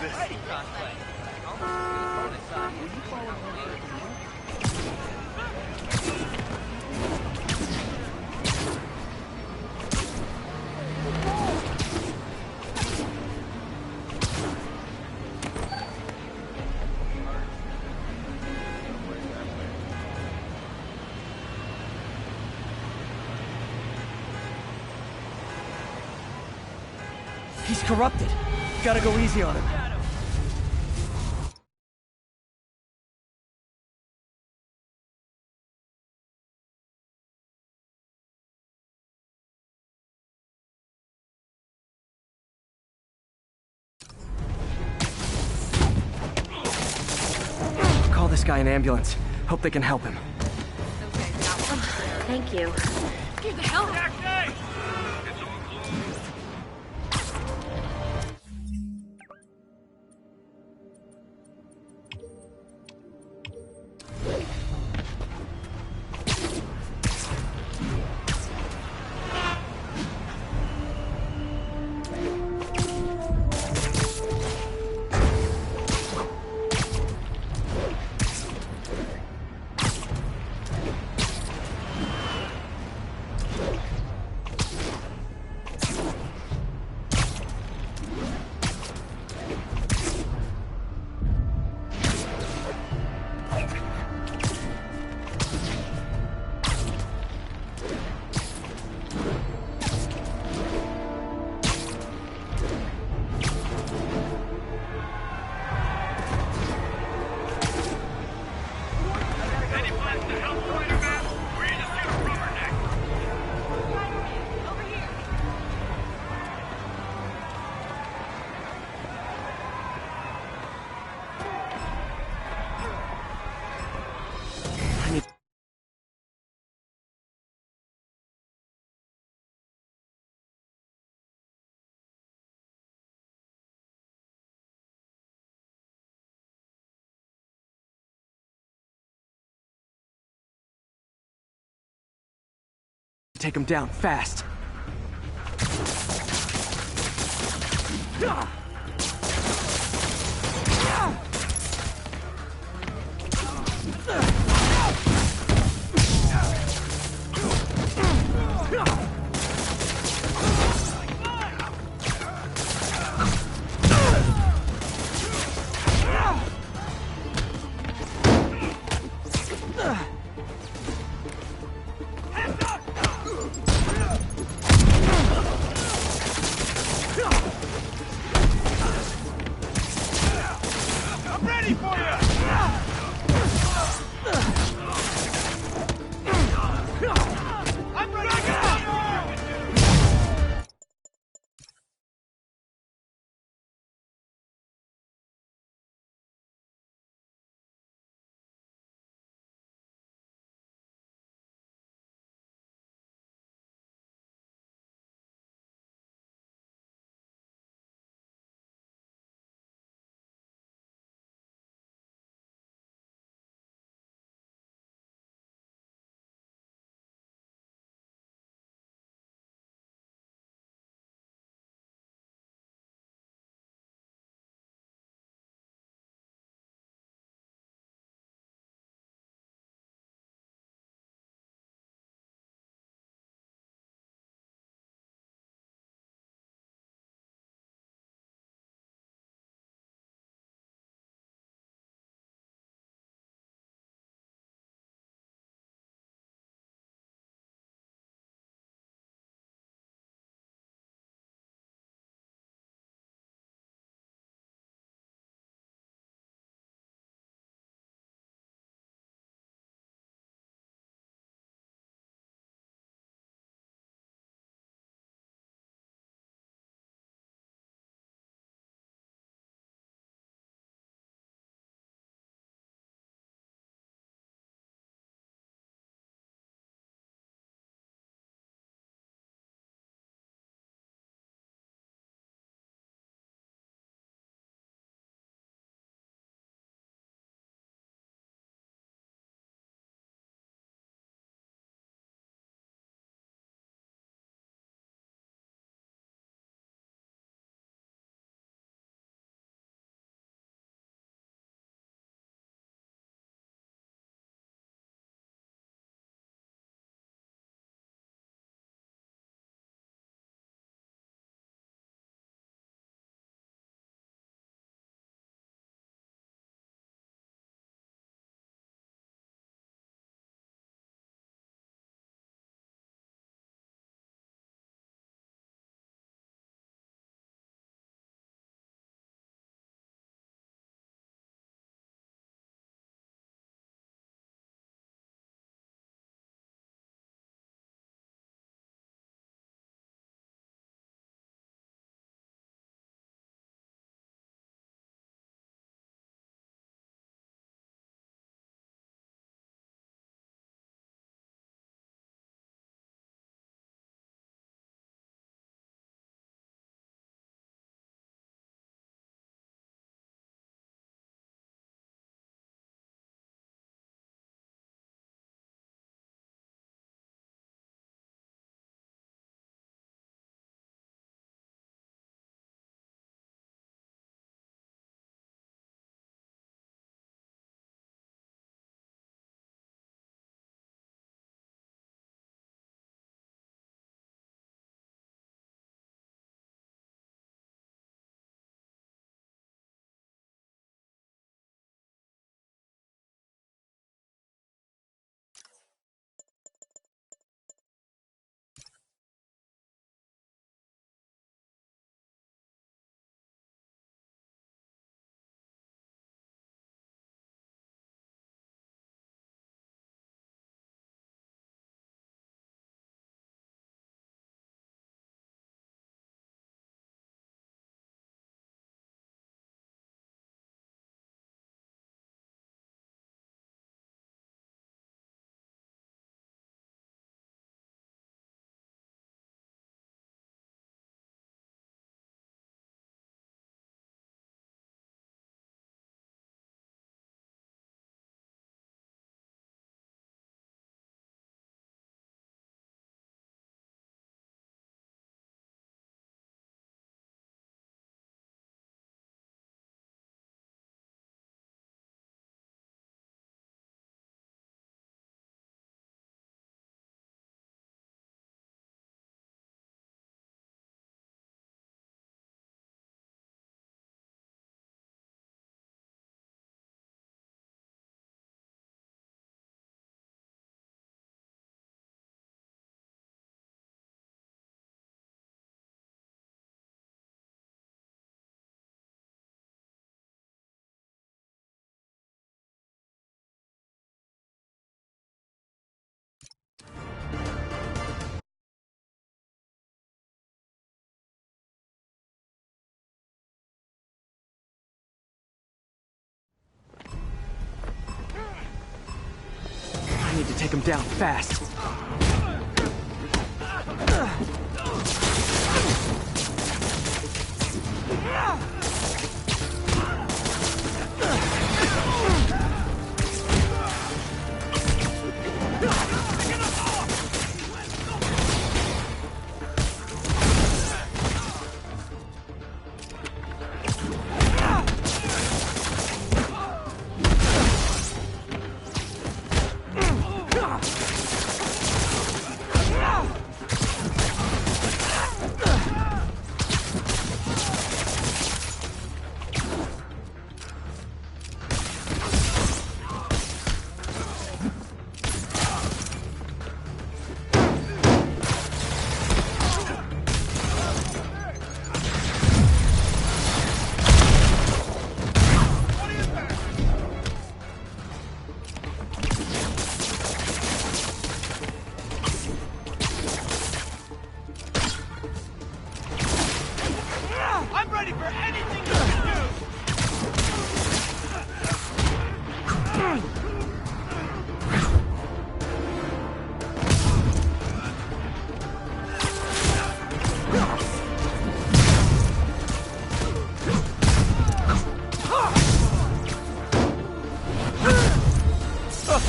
this? He's corrupted. Gotta go easy on him. Call this guy an ambulance. Hope they can help him. Thank you. Get the hell out! Take him down, fast. need to take him down fast.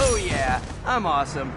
Oh yeah, I'm awesome.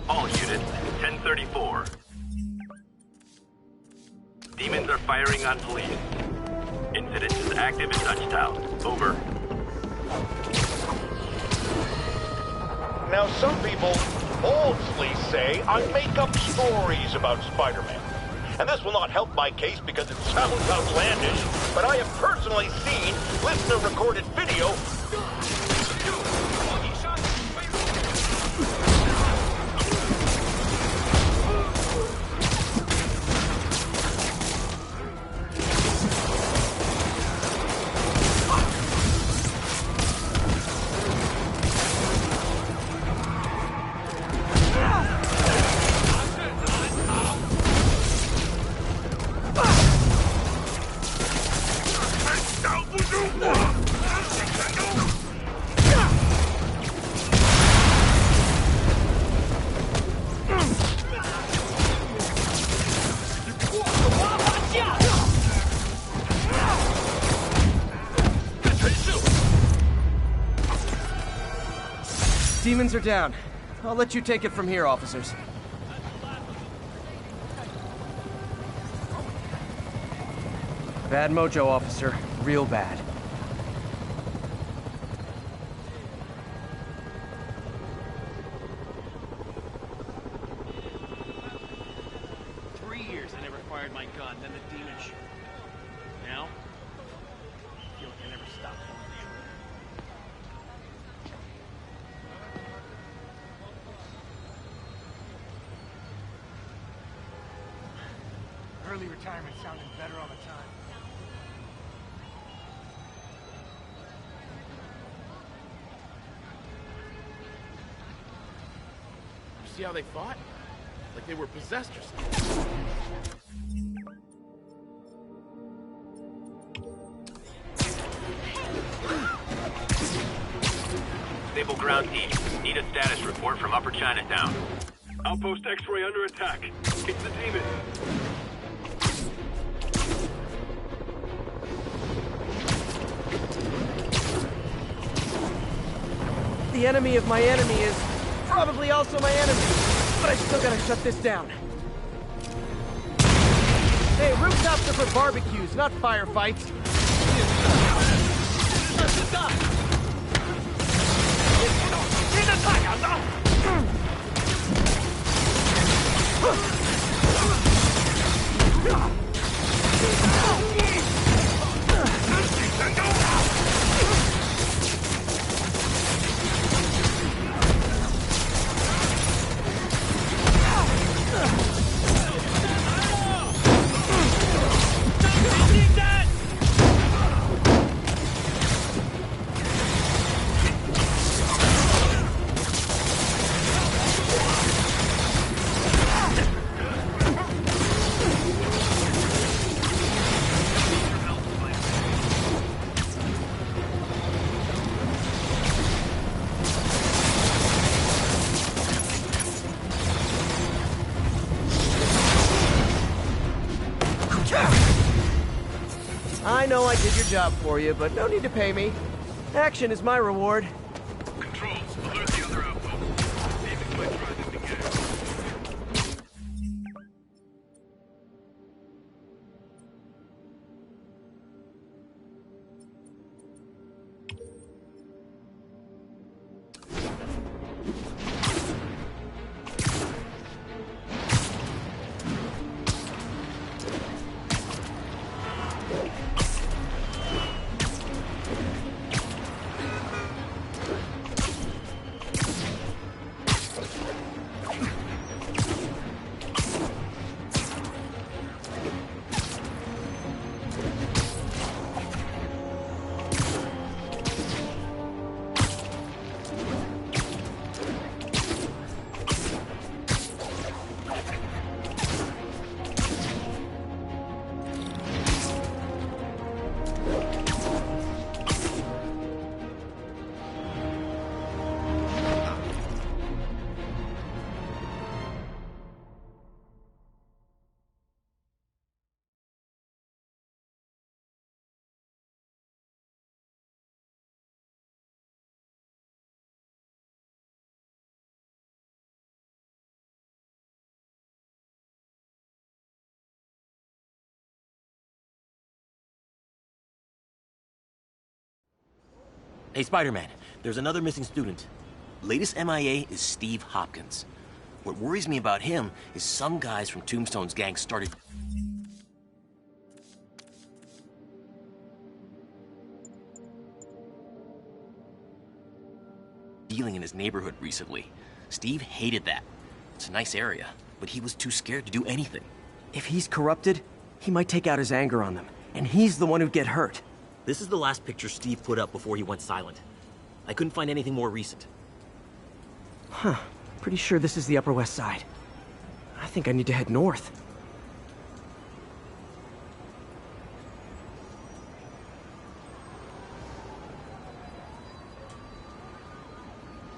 All units, 1034. Demons are firing on police. Incident is active in Dutchtown. Over. Now, some people falsely say I make up stories about Spider-Man. And this will not help my case because it sounds outlandish, but I have personally seen listener-recorded video. Demons are down. I'll let you take it from here, officers. Bad mojo, officer. Real bad. I never fired my gun, then the demon shoot. Now, I feel like I never stopped killing you. Early retirement sounded better all the time. You see how they fought? Like they were possessed or something. Disable ground team. Need a status report from Upper Chinatown. Outpost X-ray under attack. It's the demon. The enemy of my enemy is probably also my enemy, but I still gotta shut this down. Hey, rooftops are for barbecues, not firefights. I know I did your job for you, but no need to pay me. Action is my reward. Controls, alert the other outposts. David might try them again. Hey, Spider-Man, there's another missing student. Latest MIA is Steve Hopkins. What worries me about him is some guys from Tombstone's gang started dealing in his neighborhood recently. Steve hated that. It's a nice area, but he was too scared to do anything. If he's corrupted, he might take out his anger on them, and he's the one who'd get hurt. This is the last picture Steve put up before he went silent. I couldn't find anything more recent. Huh. Pretty sure this is the Upper West Side. I think I need to head north.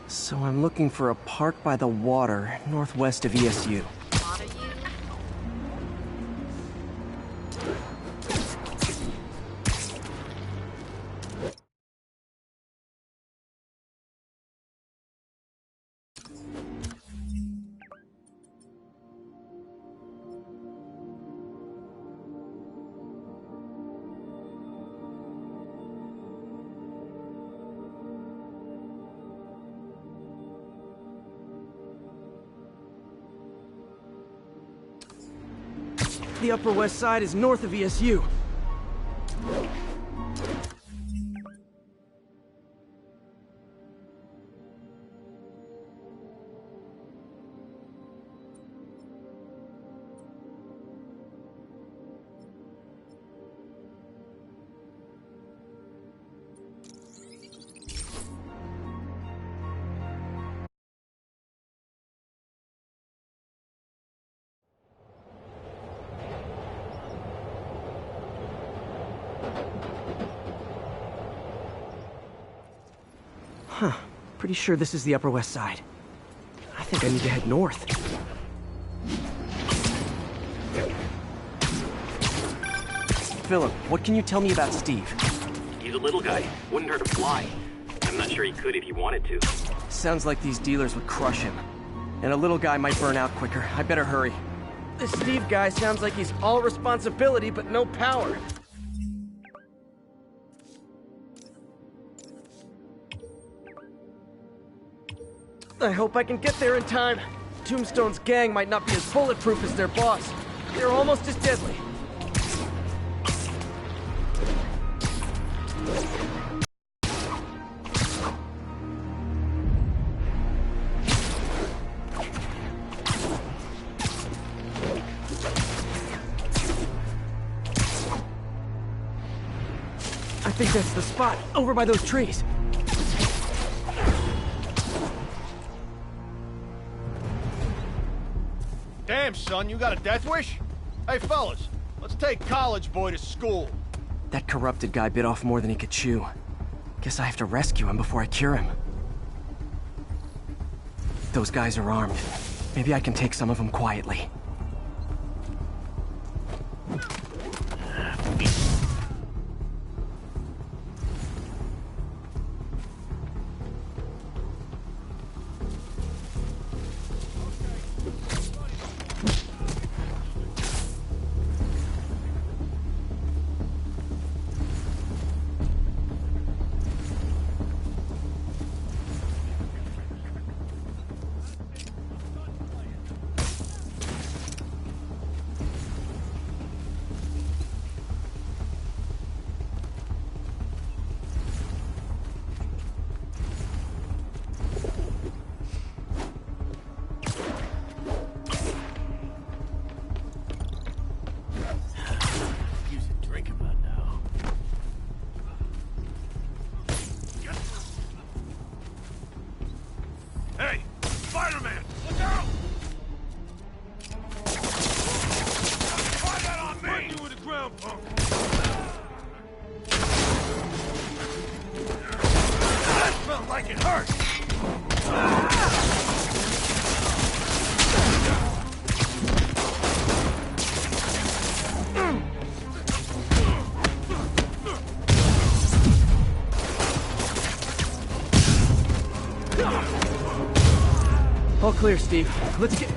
So I'm looking for a park by the water, northwest of ESU. The Upper West Side is north of ESU. Pretty sure this is the Upper West Side. I think I need to head north. Philip, what can you tell me about Steve? He's a little guy. Wouldn't hurt to fly. I'm not sure he could if he wanted to. Sounds like these dealers would crush him. And a little guy might burn out quicker. I better hurry. This Steve guy sounds like he's all responsibility but no power. I hope I can get there in time. Tombstone's gang might not be as bulletproof as their boss. They're almost as deadly. I think that's the spot, over by those trees. Damn, son, you got a death wish? Hey, fellas, let's take college boy to school. That corrupted guy bit off more than he could chew. Guess I have to rescue him before I cure him. Those guys are armed. Maybe I can take some of them quietly. Hey, Spider-Man, look out! Try that on me! Put you in the ground, punk! That felt like it hurt! All clear, Steve. Let's get...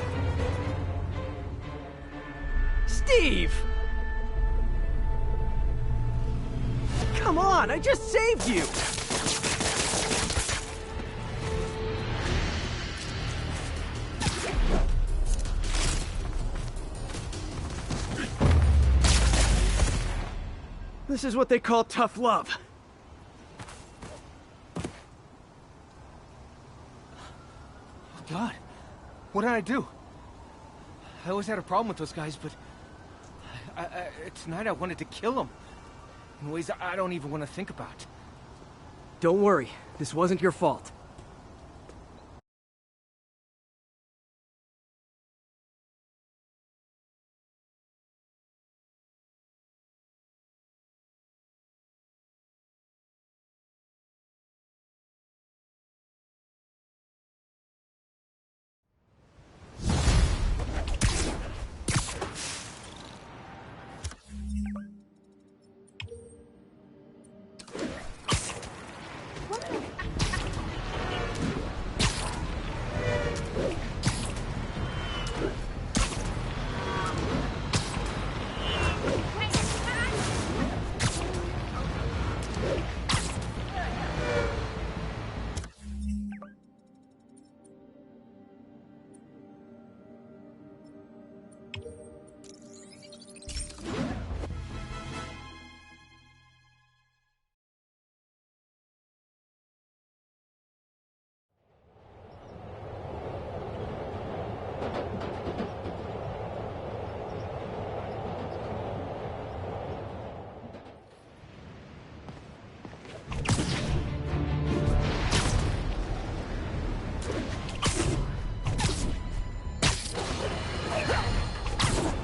Steve! Come on, I just saved you! This is what they call tough love. God, what did I do? I always had a problem with those guys, but tonight I wanted to kill them in ways I don't even want to think about. Don't worry, this wasn't your fault.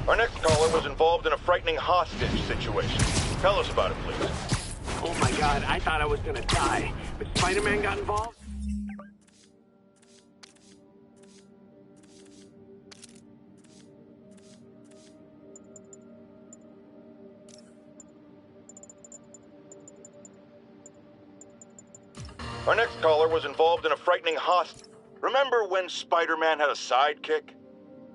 Our next caller was involved in a frightening hostage situation. Tell us about it, please. Oh my god, I thought I was gonna die. But Spider-Man got involved? Our next caller was involved in a frightening hostage. Remember when Spider-Man had a sidekick?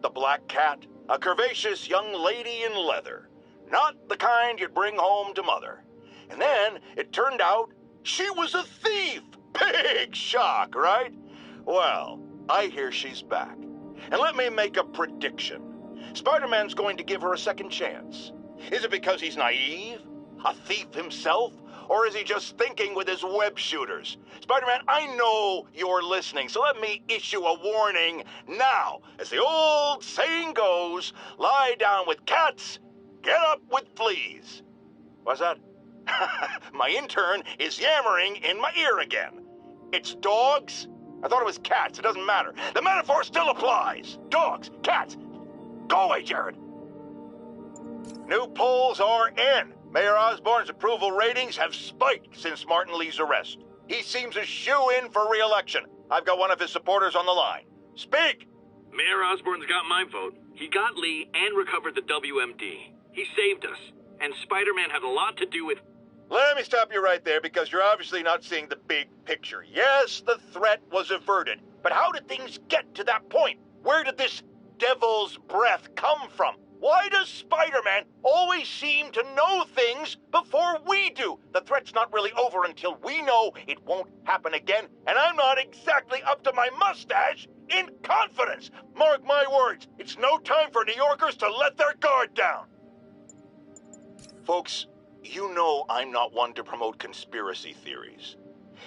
The Black Cat? A curvaceous young lady in leather. Not the kind you'd bring home to mother. And then it turned out she was a thief! Big shock, right? Well, I hear she's back. And let me make a prediction. Spider-Man's going to give her a second chance. Is it because he's naive? A thief himself? Or is he just thinking with his web shooters? Spider-Man, I know you're listening, so let me issue a warning now. As the old saying goes, lie down with cats, get up with fleas. What's that? My intern is yammering in my ear again. It's dogs? I thought it was cats. It doesn't matter. The metaphor still applies. Dogs, cats. Go away, Jared. New polls are in. Mayor Osborn's approval ratings have spiked since Martin Lee's arrest. He seems a shoo-in for re-election. I've got one of his supporters on the line. Speak! Mayor Osborn's got my vote. He got Lee and recovered the WMD. He saved us. And Spider-Man had a lot to do with... Let me stop you right there because you're obviously not seeing the big picture. Yes, the threat was averted. But how did things get to that point? Where did this devil's breath come from? Why does Spider-Man always seem to know things before we do? The threat's not really over until we know it won't happen again, and I'm not exactly up to my mustache in confidence. Mark my words, it's no time for New Yorkers to let their guard down. Folks, you know I'm not one to promote conspiracy theories,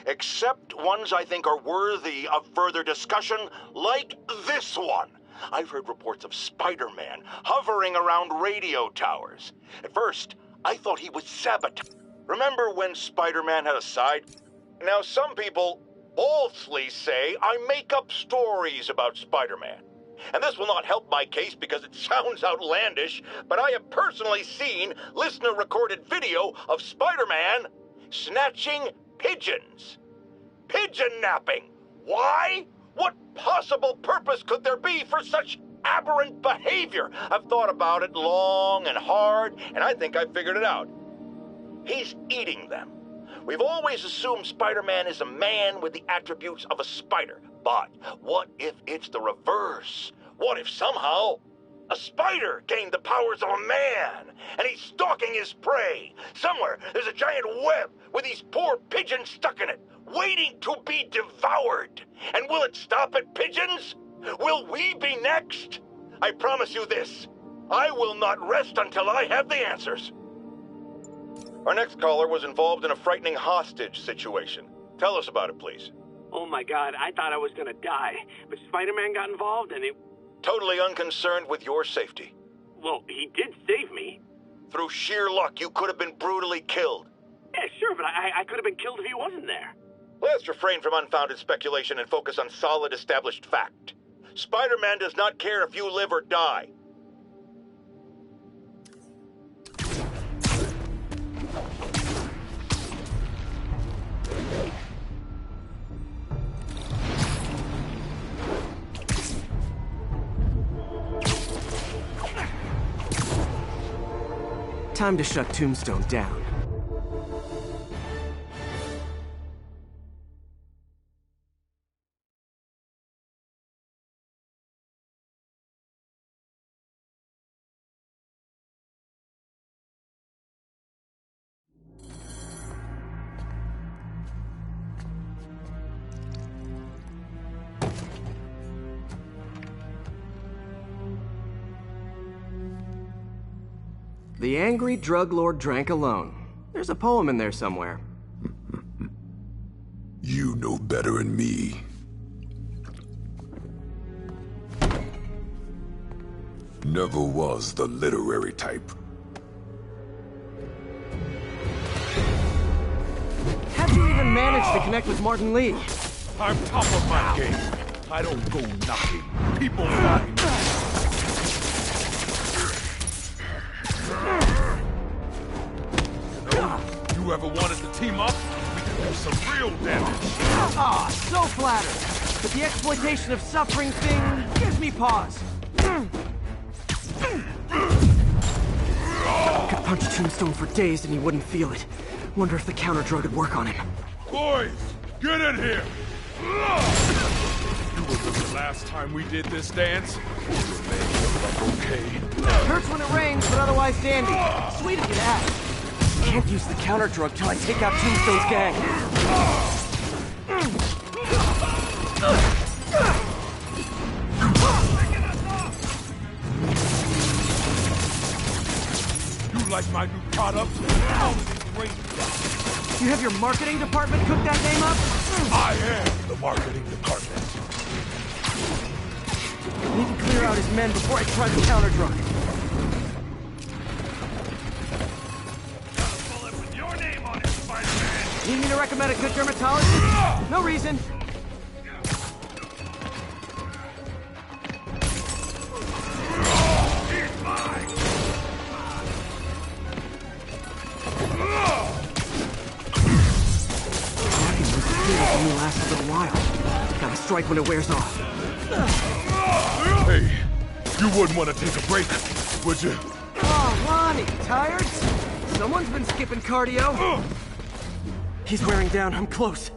except ones I think are worthy of further discussion, like this one. I've heard reports of Spider-Man hovering around radio towers. At first, I thought he was sabotaged. Remember when Spider-Man had a side? Now, some people falsely say I make up stories about Spider-Man. And this will not help my case because it sounds outlandish, but I have personally seen listener-recorded video of Spider-Man snatching pigeons. Pigeon napping. Why? What possible purpose could there be for such aberrant behavior? I've thought about it long and hard, and I think I've figured it out. He's eating them. We've always assumed Spider-Man is a man with the attributes of a spider. But what if it's the reverse? What if somehow a spider gained the powers of a man, and he's stalking his prey? Somewhere there's a giant web with these poor pigeons stuck in it, waiting to be devoured. And will it stop at pigeons? Will we be next? I promise you this. I will not rest until I have the answers. Our next caller was involved in a frightening hostage situation. Tell us about it, please. Oh my God, I thought I was gonna die. But Spider-Man got involved and it... Totally unconcerned with your safety. Well, he did save me. Through sheer luck, you could have been brutally killed. Yeah, sure, but I could have been killed if he wasn't there. Let's refrain from unfounded speculation and focus on solid established fact. Spider-Man does not care if you live or die. Time to shut Tombstone down. The angry drug lord drank alone. There's a poem in there somewhere. You know better than me. Never was the literary type. How'd you even manage to connect with Martin Lee? I'm top of my game. I don't go knocking. People find me. You ever wanted to team up? We can do some real damage. Ah, so flattered. But the exploitation of suffering thing gives me pause. Could punch Tombstone for days and he wouldn't feel it. Wonder if the counter drug would work on him. Boys, Get in here! You remember the last time we did this dance? Okay. Hurts when it rains, but otherwise dandy. Sweet of you to ask. Can't use the counter drug till I take out Tombstone's gang. You like my new product? How is it great? You have your marketing department cook that name up? I am the marketing department. Need to clear out his men before I try the counter drug. Got a bullet with your name on it, Spider-Man. Need me to recommend a good dermatologist? No reason. He's mine. Only lasts a little while. Gotta strike when it wears off. Hey, you wouldn't want to take a break, would you? Oh, Lonnie, tired? Someone's been skipping cardio. He's wearing down. I'm close.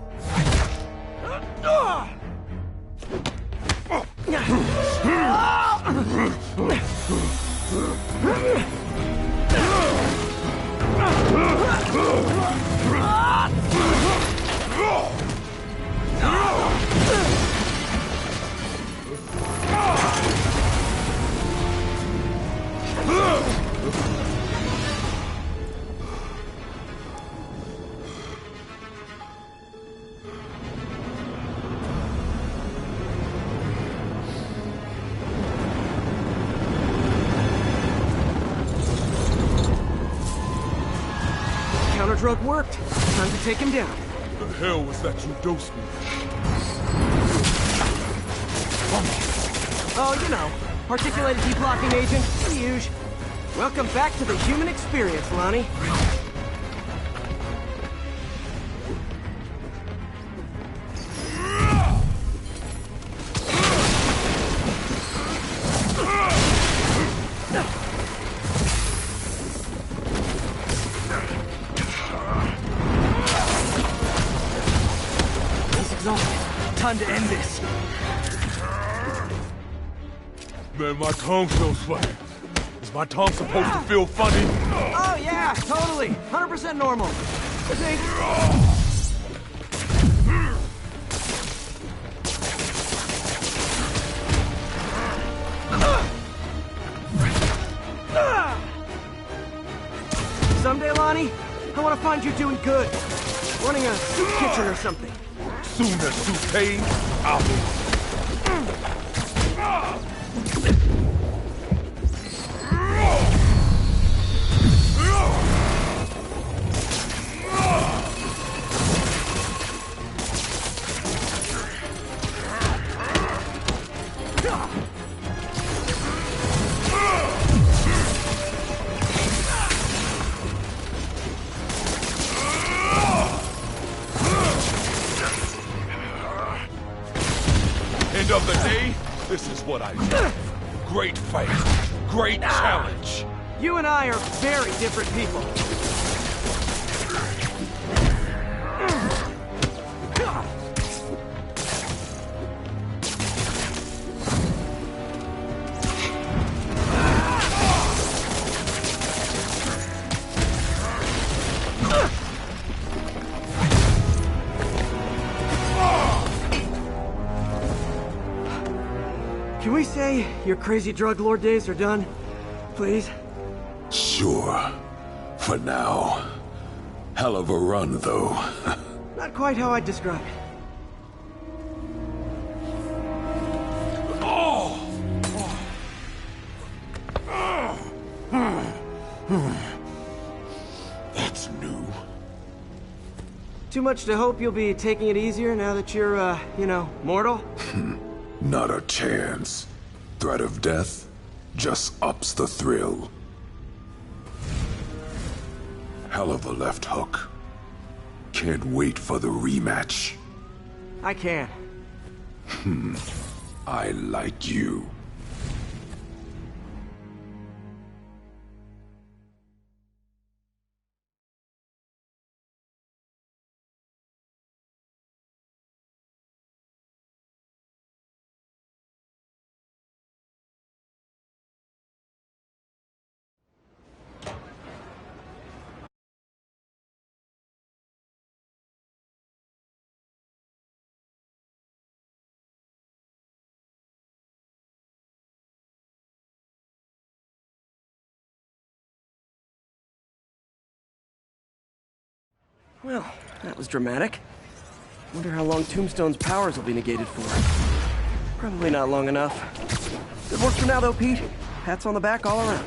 Counter drug worked. Time to take him down. The hell was that you dosed me? Oh, you know, articulated deblocking agent, the usual. Welcome back to the human experience, Lonnie. He's exhausted. Time to end this. Man, my tongue feels funny. Is my tongue supposed to feel funny? Oh, yeah, totally. 100% normal. I think. Someday, Lonnie, I want to find you doing good. Running a soup kitchen or something. Soon as soup pays, I'll be. End of the day, this is what I do. Great fight. Great challenge. You and I are very different people. Can we say your crazy drug lord days are done? Please? Sure. For now. Hell of a run, though. Not quite how I'd describe it. That's new. Too much to hope you'll be taking it easier now that you're, you know, mortal? Not a chance. Threat of death just ups the thrill. Hell of a left hook. Can't wait for the rematch. I can. I like you. Well, that was dramatic. Wonder how long Tombstone's powers will be negated for. Probably not long enough. Good work for now, though, Pete. Pats on the back all around.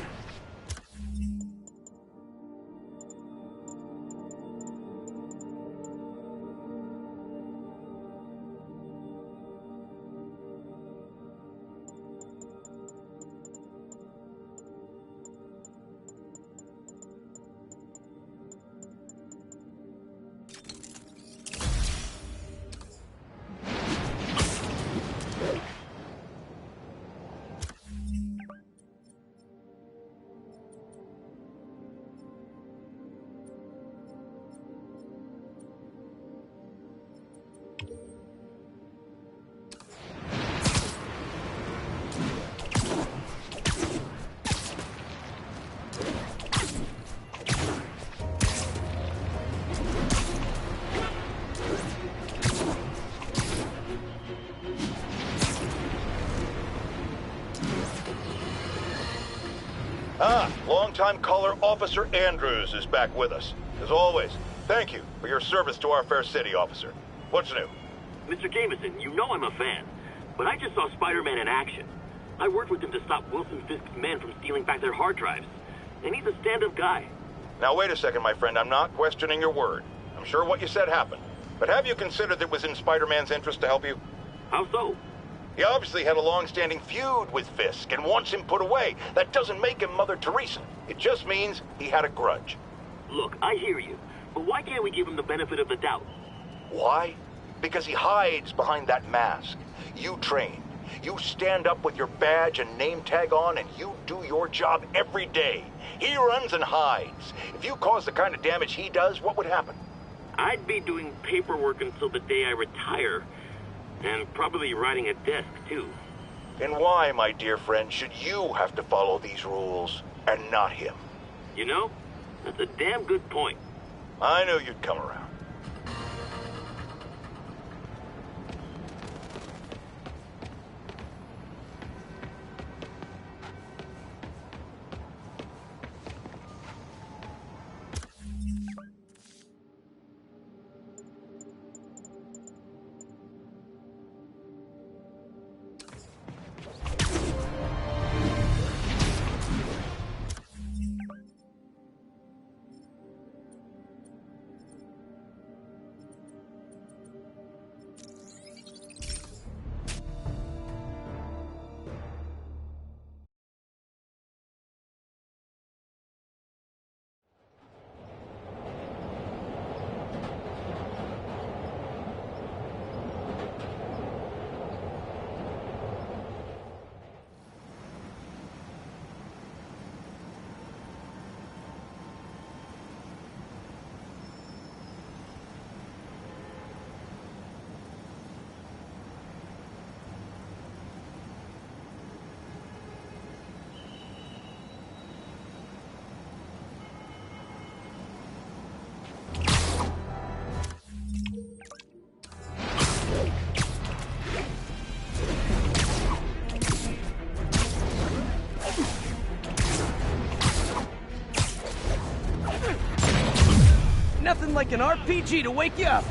Longtime caller Officer Andrews is back with us. As always, thank you for your service to our fair city, officer. What's new? Mr. Jameson, you know I'm a fan, but I just saw Spider-Man in action. I worked with him to stop Wilson Fisk's men from stealing back their hard drives, and he's a stand-up guy. Now wait a second, my friend. I'm not questioning your word. I'm sure what you said happened. But have you considered that it was in Spider-Man's interest to help you? How so? He obviously had a long-standing feud with Fisk and wants him put away. That doesn't make him Mother Teresa. It just means he had a grudge. Look, I hear you, but why can't we give him the benefit of the doubt? Why? Because he hides behind that mask. You train. You stand up with your badge and name tag on, and you do your job every day. He runs and hides. If you cause the kind of damage he does, what would happen? I'd be doing paperwork until the day I retire. And probably riding a desk, too. And why, my dear friend, should you have to follow these rules and not him? You know, that's a damn good point. I knew you'd come around. Nothing like an RPG to wake you up.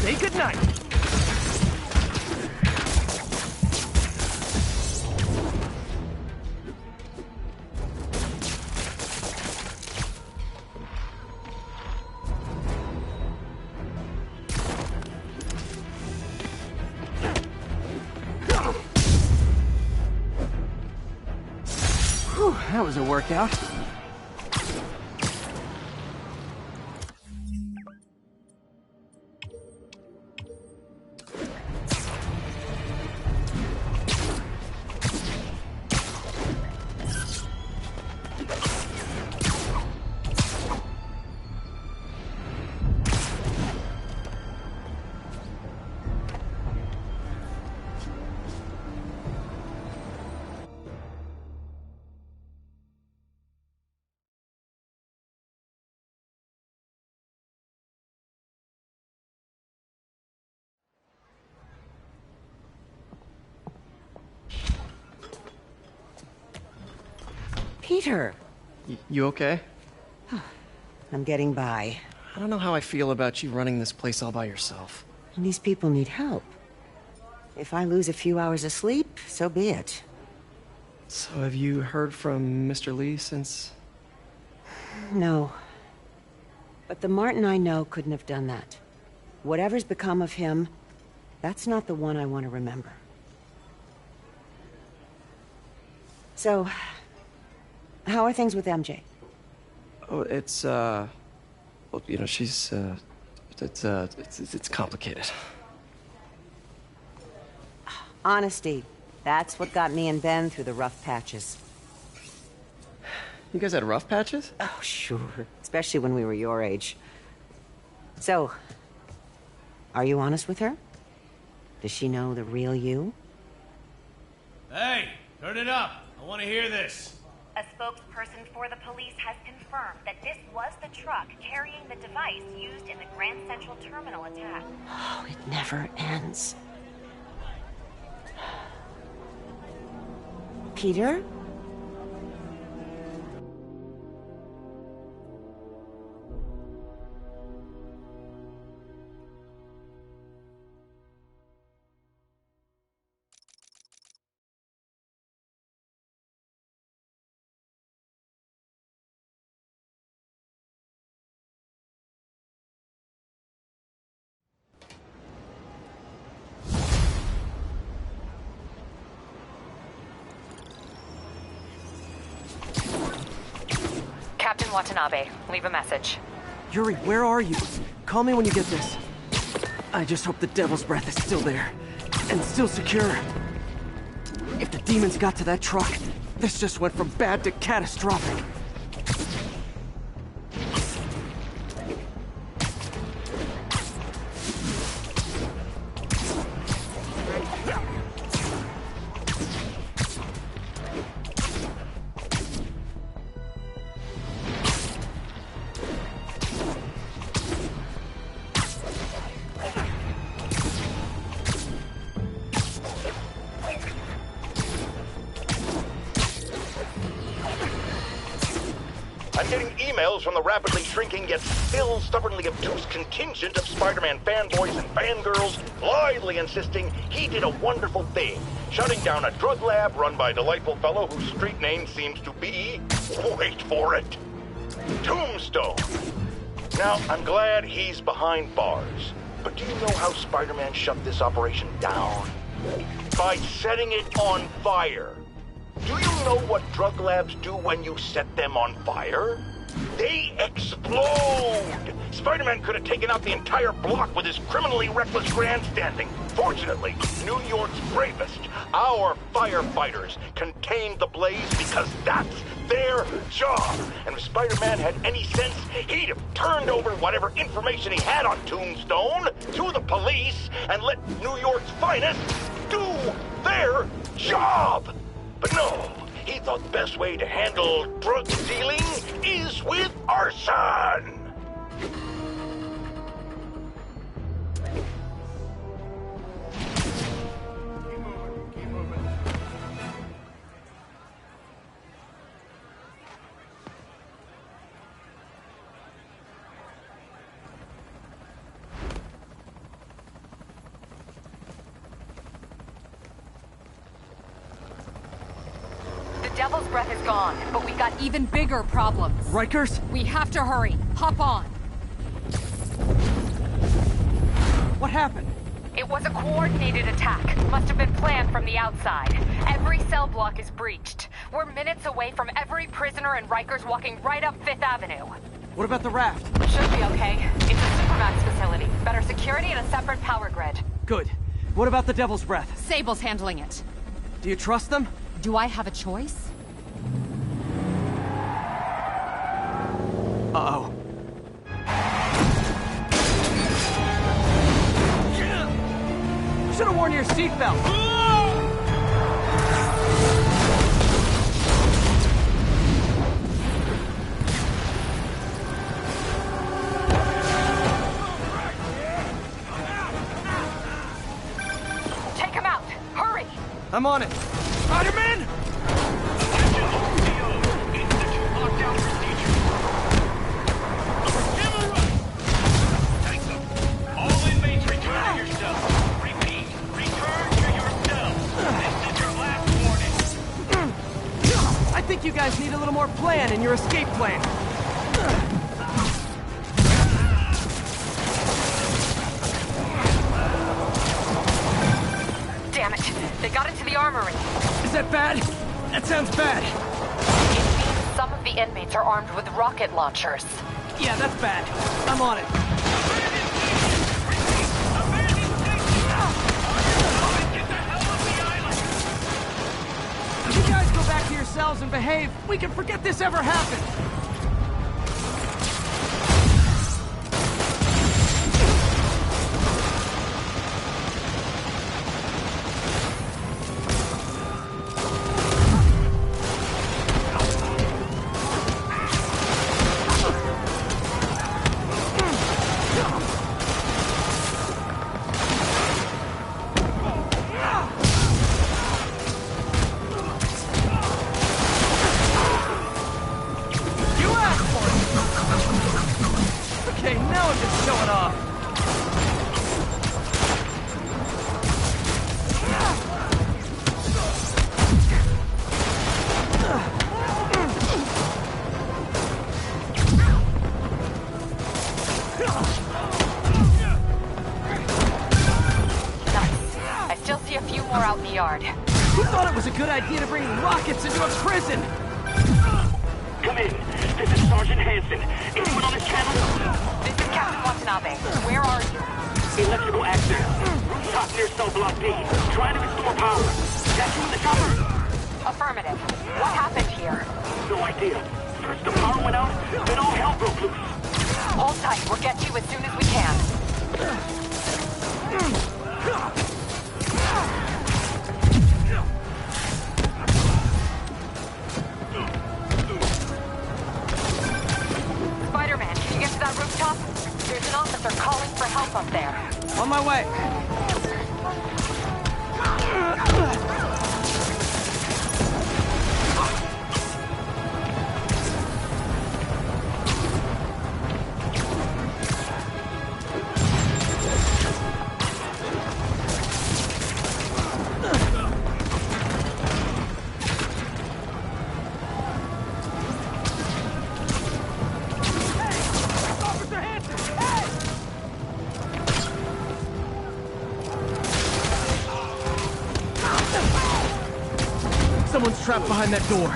Say goodnight. Whew, that was a workout. Peter! You okay? I'm getting by. I don't know how I feel about you running this place all by yourself. And these people need help. If I lose a few hours of sleep, so be it. So have you heard from Mr. Lee since... No. But the Martin I know couldn't have done that. Whatever's become of him, that's not the one I want to remember. So, how are things with MJ? Oh, it's, well, you know, she's, it's complicated. Honesty. That's what got me and Ben through the rough patches. You guys had rough patches? Oh, sure. Especially when we were your age. So, are you honest with her? Does she know the real you? Hey, turn it up. I want to hear this. A spokesperson for the police has confirmed that this was the truck carrying the device used in the Grand Central Terminal attack. Oh, it never ends. Peter? Captain Watanabe, leave a message. Yuri, where are you? Call me when you get this. I just hope the Devil's Breath is still there. And still secure. If the demons got to that truck, this just went from bad to catastrophic. I'm getting emails from the rapidly shrinking yet still stubbornly obtuse contingent of Spider-Man fanboys and fangirls blithely insisting he did a wonderful thing, shutting down a drug lab run by a delightful fellow whose street name seems to be, wait for it, Tombstone. Now, I'm glad he's behind bars, but do you know how Spider-Man shut this operation down? By setting it on fire. Do you know what drug labs do when you set them on fire? They explode! Spider-Man could have taken out the entire block with his criminally reckless grandstanding. Fortunately, New York's bravest, our firefighters, contained the blaze because that's their job. And if Spider-Man had any sense, he'd have turned over whatever information he had on Tombstone to the police and let New York's finest do their job. But no, he thought the best way to handle drug dealing is with arson. Devil's Breath is gone, but we got even bigger problems. Rikers? We have to hurry. Hop on. What happened? It was a coordinated attack. Must have been planned from the outside. Every cell block is breached. We're minutes away from every prisoner and Rikers walking right up Fifth Avenue. What about the raft? Should be okay. It's a Supermax facility. Better security and a separate power grid. Good. What about the Devil's Breath? Sable's handling it. Do you trust them? Do I have a choice? Uh-oh. Should have worn your seatbelt. Take him out! Hurry! I'm on it. Spider-Man! think you guys need a little more plan in your escape plan. Damn it. They got into the armory. Is that bad? That sounds bad. It means some of the inmates are armed with rocket launchers. Yeah, that's bad. I'm on it. If you guys go back to your cells and behave, we can forget this ever happened. Who thought it was a good idea to bring rockets into a prison? Come in. This is Sergeant Hansen. Anyone on this channel? This is Captain Watanabe. Where are you? Electrical access. Rooftop near cell block D. Trying to restore power. Got you in the chopper? Affirmative. What happened here? No idea. First the power went out, then all hell broke loose. Hold tight. We'll get you as soon as we can. Spider-Man, can you get to that rooftop? There's an officer calling for help up there. On my way. Someone's trapped behind that door.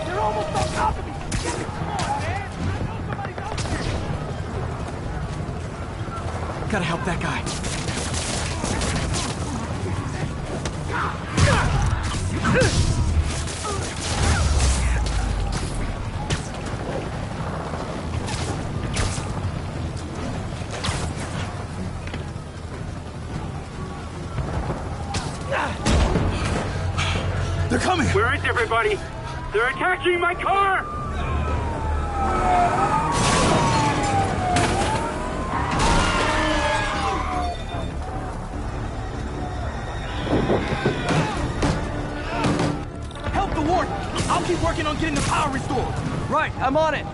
They're almost on top of me! Come on, man! I know somebody's out there! Gotta help that guy. They're coming! Where is everybody? They're attacking my car! Help the warden! I'll keep working on getting the power restored. Right, I'm on it.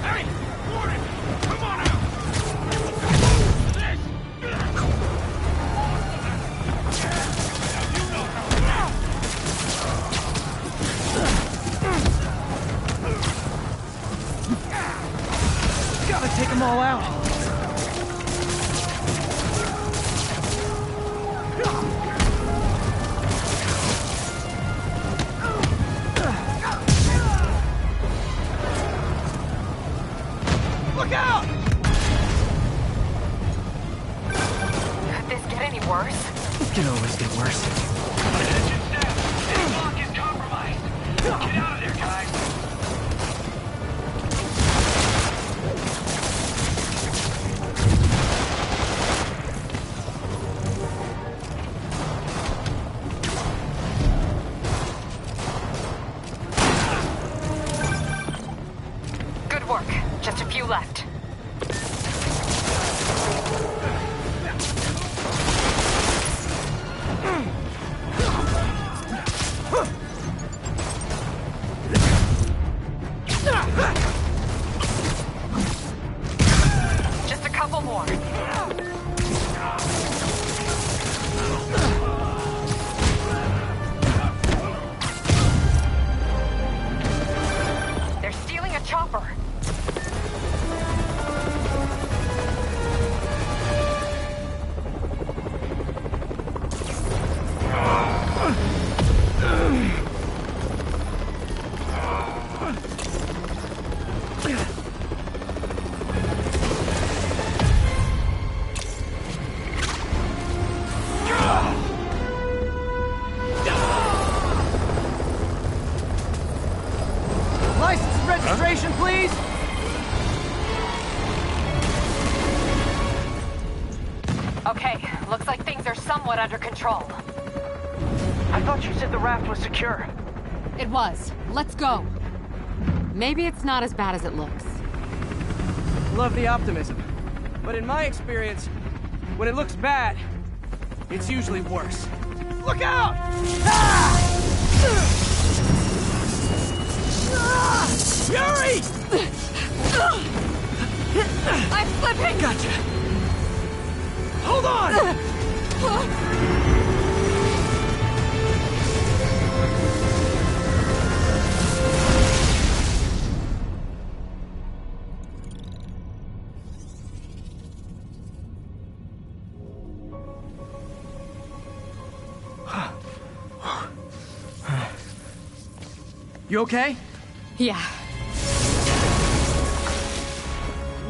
Hey! Warden! Come on out! Gotta take them all out. Look out! Could this get any worse? It can always get worse. Attention staff. This lock is compromised. Get out of there, guys. Good work. Just a few left. couple more. They're stealing a chopper. License and registration, please! Okay, looks like things are somewhat under control. I thought you said the raft was secure. It was. Let's go. Maybe it's not as bad as it looks. Love the optimism. But in my experience, when it looks bad, it's usually worse. Look out! Yuri! I'm slipping! Gotcha. Hold on! You okay? Yeah.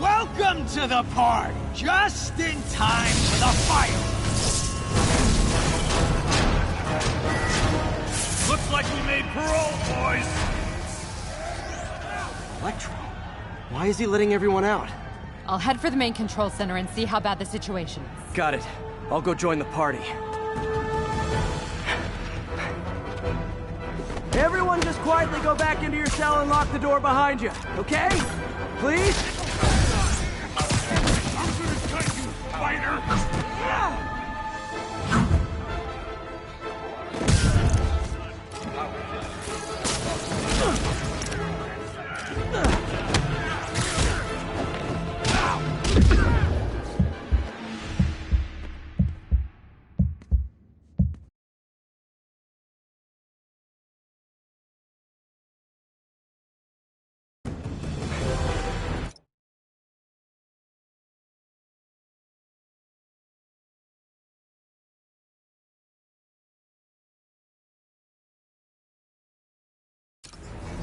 Welcome to the party! Just in time for the fire! Looks like we made parole, boys! Electro? Why is he letting everyone out? I'll head for the main control center and see how bad the situation is. Got it. I'll go join the party. Everyone just quietly go back into your cell and lock the door behind you, okay? Please? I'm gonna cut you, spider!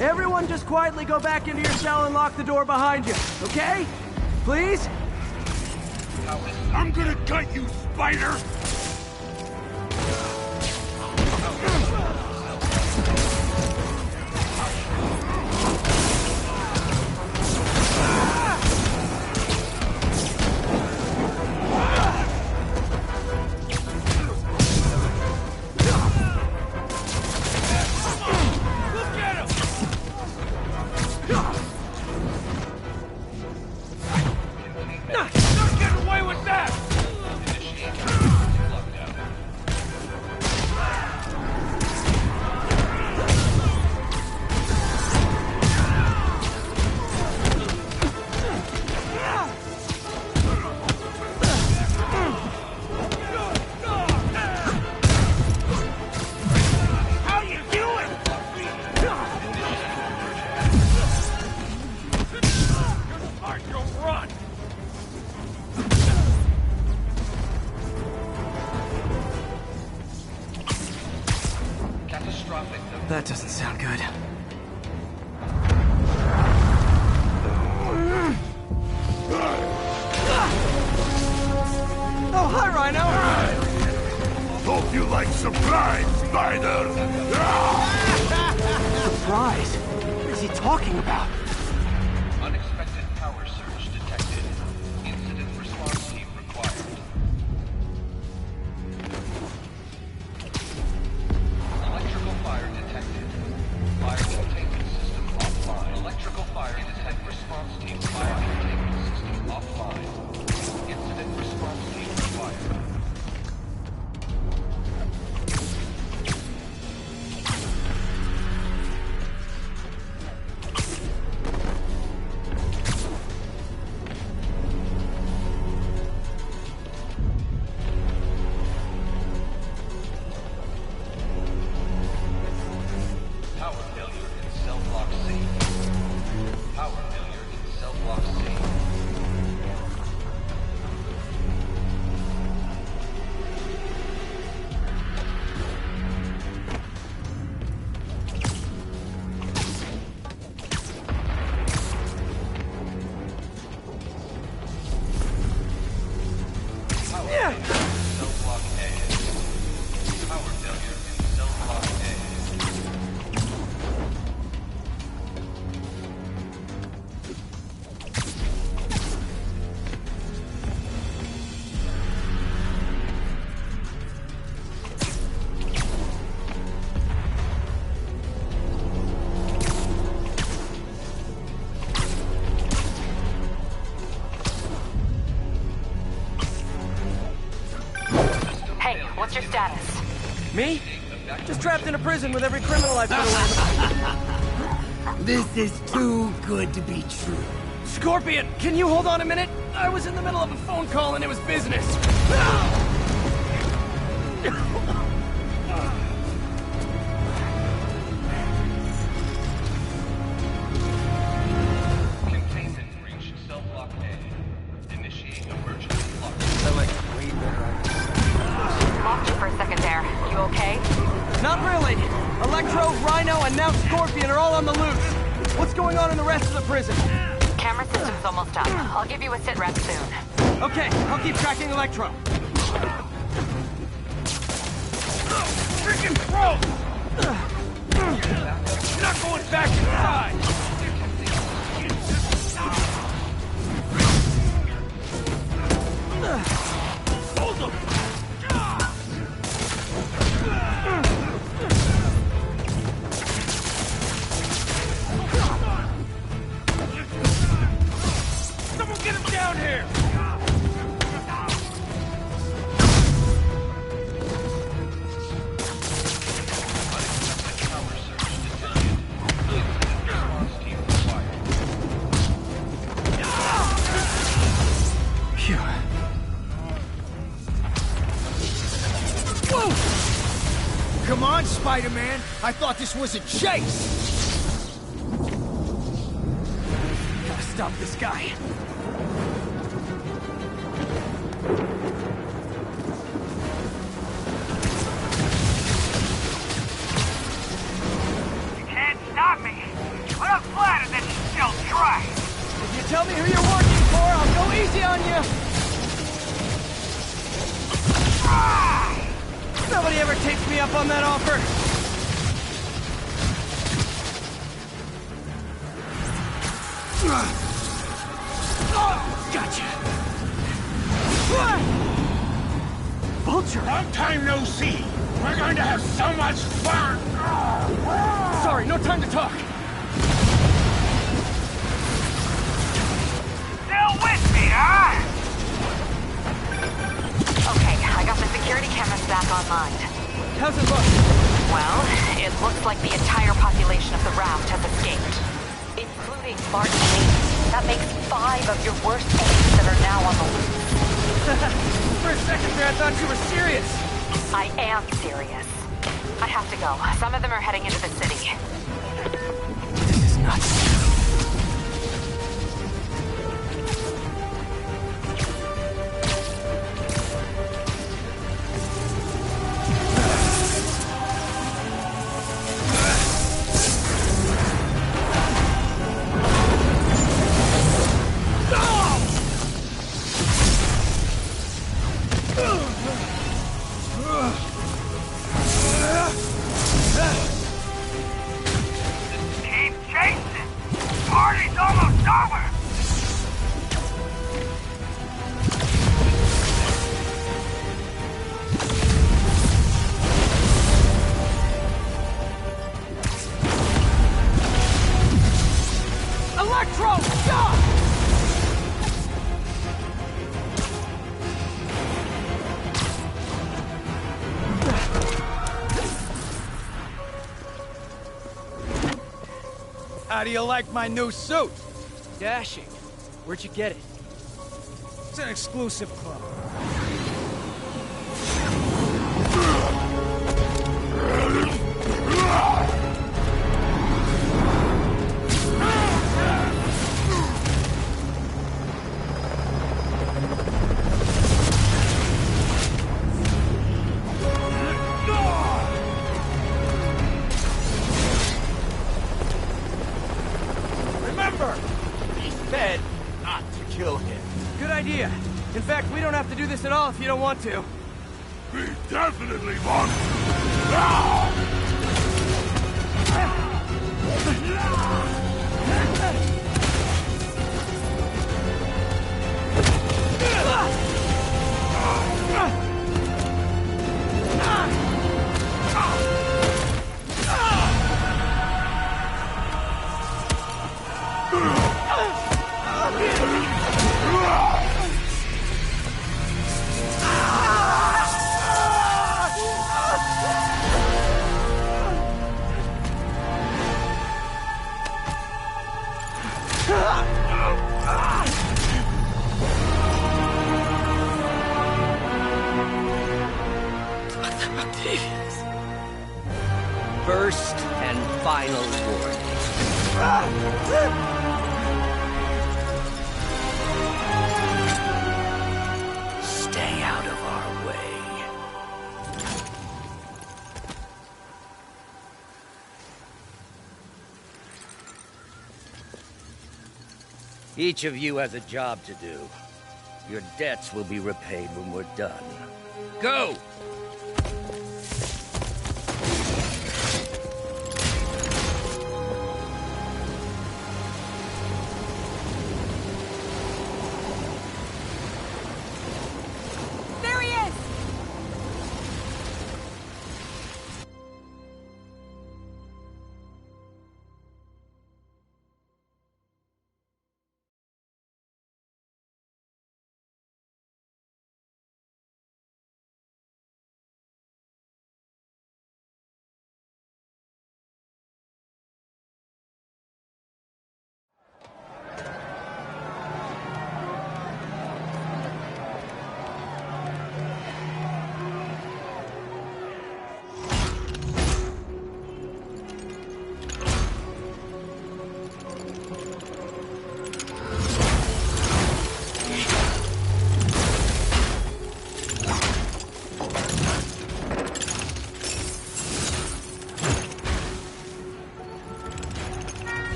Everyone just quietly go back into your cell and lock the door behind you, okay? Please? I'm gonna cut you, spider! Not getting away with that! How you doing? You're smart, you'll run! That doesn't sound good. Oh, hi, Rhino! Hope you like surprise, spider! Surprise? What is he talking about? Unexpected power surge detected. Incident response team required. Electrical fire detected. Fire containment system offline. Electrical fire detect response team. Fire containment system offline. Incident response team required. What's your status? Me? Just trapped in a prison with every criminal I put away. This is too good to be true. Scorpion, can you hold on a minute? I was in the middle of a phone call and it was business. Containment breach, cell block A. Initiate emergency lock. I like way better. Lost you for a second there. You okay? Not really. Electro, Rhino, and now Scorpion are all on the loose. What's going on in the rest of the prison? Camera system's almost up. I'll give you a sit rep soon. Okay, I'll keep tracking Electro. Freaking throat! Not going back inside! Hold him! Someone get him down here! Phew. Whoa! Come on, Spider-Man. I thought this was a chase. Gotta stop this guy. You can't stop me. But I'm flattered that you still try. If you tell me who you're working for, I'll go easy on you. Nobody ever takes me up on that offer. Gotcha. Vulture! Long time no see. We're going to have so much fun. Sorry, no time to talk. Still with me, huh? Okay, I got the security cameras back online. How's it look? Well, it looks like the entire population of the raft has escaped. Including Martin Lee. That makes 5 of your worst enemies that are now on the loose. For a second there, I thought you were serious. I am serious. I have to go. Some of them are heading into the city. This is nuts. Keep chasing. Party's almost over. Electro! Stop! How do you like my new suit? Dashing. Where'd you get it? It's an exclusive club. Remember, he said not to kill him. Good idea. In fact, we don't have to do this at all if you don't want to. We definitely want to. Now! First and final warning. Stay out of our way. Each of you has a job to do. Your debts will be repaid when we're done. Go!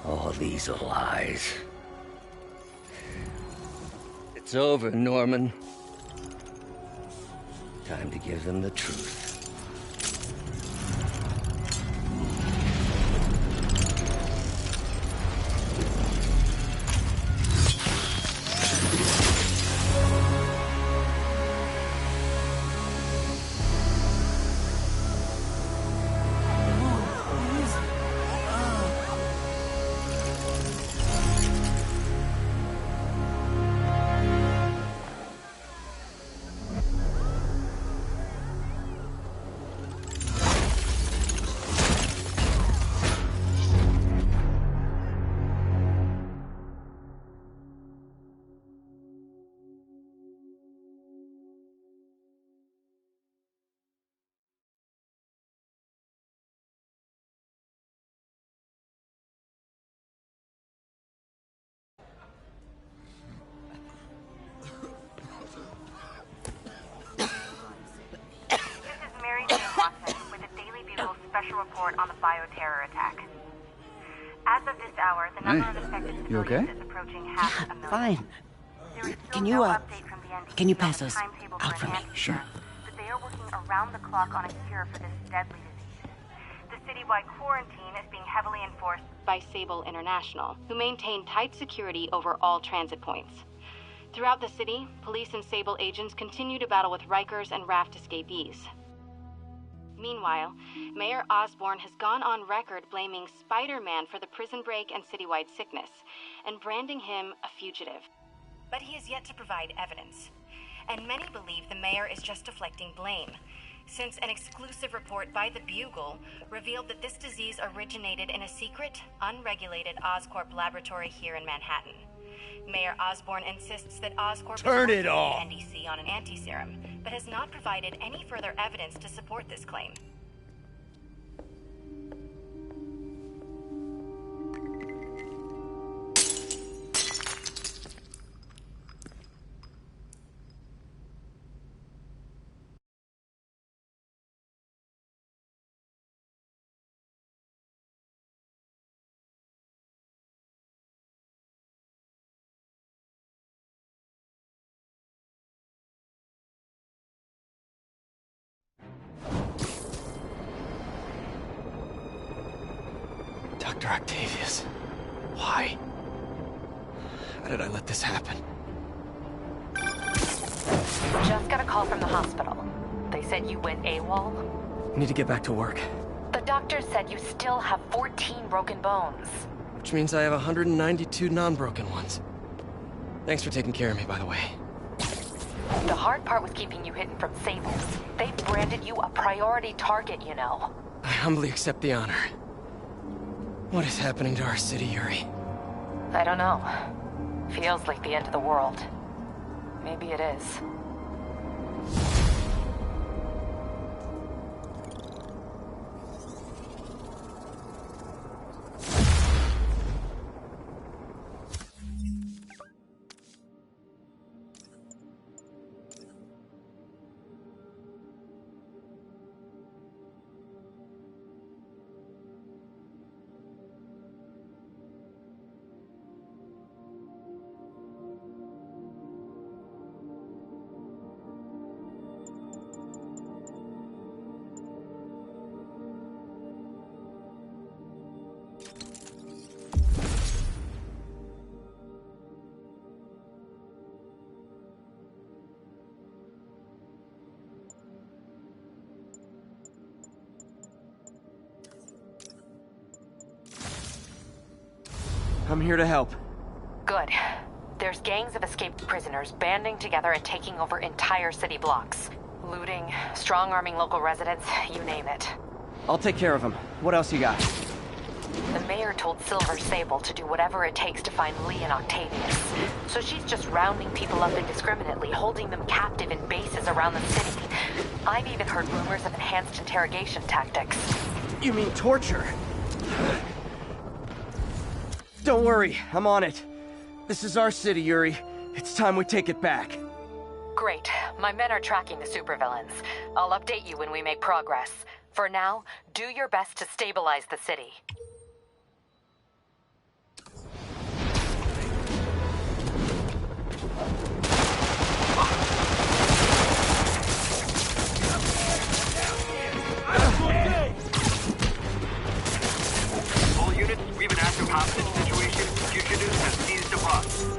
All these lies. It's over, Norman. Time to give them the truth. Special report on the bioterror attack. As of this hour, the number of affected civilians is approaching half a million. Fine. There is Can still you, no update from the NDC can you on pass the those timetable out for me? enhanced Sure. tests, but they are working around the clock on a cure for this deadly disease. The citywide quarantine is being heavily enforced by Sable International, who maintain tight security over all transit points. Throughout the city, police and Sable agents continue to battle with Rikers and Raft escapees. Meanwhile, Mayor Osborn has gone on record blaming Spider-Man for the prison break and citywide sickness, and branding him a fugitive. But he has yet to provide evidence, and many believe the mayor is just deflecting blame, since an exclusive report by the Bugle revealed that this disease originated in a secret, unregulated Oscorp laboratory here in Manhattan. Mayor Osborn insists that Oscorp Turn is it working off! with the NDC on an anti-serum, but has not provided any further evidence to support this claim. Dr. Octavius. Why? How did I let this happen? Just got a call from the hospital. They said you went AWOL. I need to get back to work. The doctor said you still have 14 broken bones. Which means I have 192 non-broken ones. Thanks for taking care of me, by the way. The hard part was keeping you hidden from Sables. They've branded you a priority target, you know. I humbly accept the honor. What is happening to our city, Yuri? I don't know. Feels like the end of the world. Maybe it is. I'm here to help. Good. There's gangs of escaped prisoners banding together and taking over entire city blocks. Looting, strong-arming local residents, you name it. I'll take care of them. What else you got? The mayor told Silver Sable to do whatever it takes to find Lee and Octavius. So she's just rounding people up indiscriminately, holding them captive in bases around the city. I've even heard rumors of enhanced interrogation tactics. You mean torture? Don't worry, I'm on it. This is our city, Yuri. It's time we take it back. Great. My men are tracking the supervillains. I'll update you when we make progress. For now, do your best to stabilize the city. All units, we have an active hostage situation. Fugitives have seized a bus.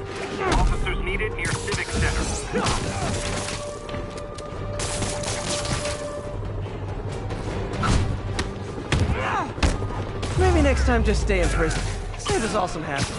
Officers needed near Civic Center. Maybe next time just stay in prison. Save us all some hassle.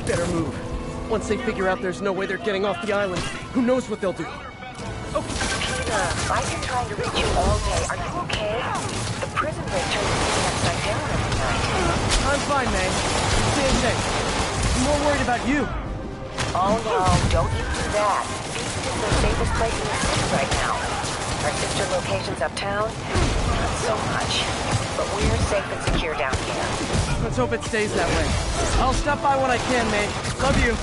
Better move. Once they figure out there's no way they're getting off the island, who knows what they'll do. Oh, Peter, I've been trying to reach you all day. Are you okay? The prison break turned the city upside down every night. I'm fine, May. Stay safe. I'm more worried about you. Oh no, don't you do that. Beast is the safest place in the city right now. Our sister locations uptown, not so much. But we're safe and secure down here. Let's hope it stays that way. I'll stop by when I can, May. Love you.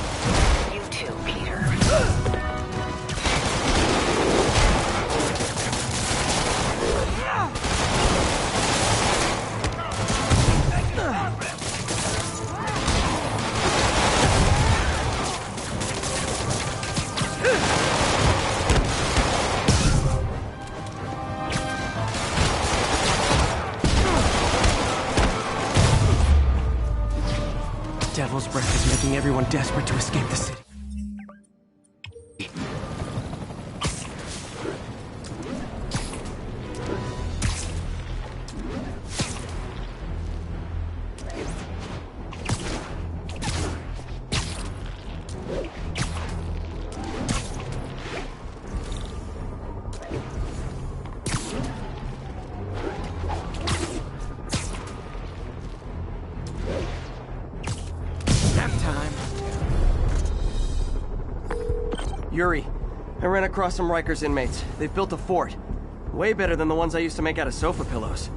You too, Peter. Devil's breath is making everyone desperate to escape the city. Yuri, I ran across some Rikers inmates. They've built a fort. Way better than the ones I used to make out of sofa pillows.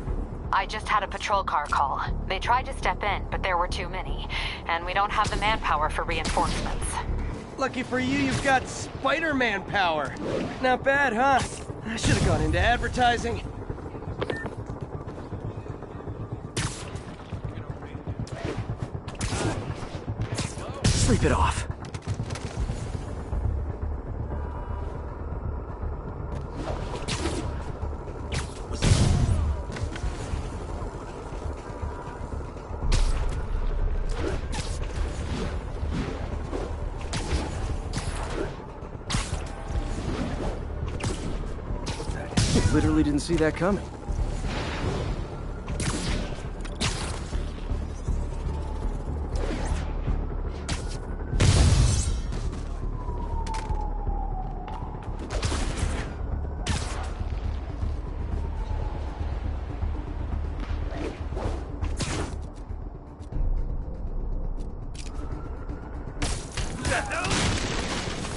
I just had a patrol car call. They tried to step in, but there were too many. And we don't have the manpower for reinforcements. Lucky for you, you've got Spider-Man power. Not bad, huh? I should have gone into advertising. Sleep it off. really didn't see that coming.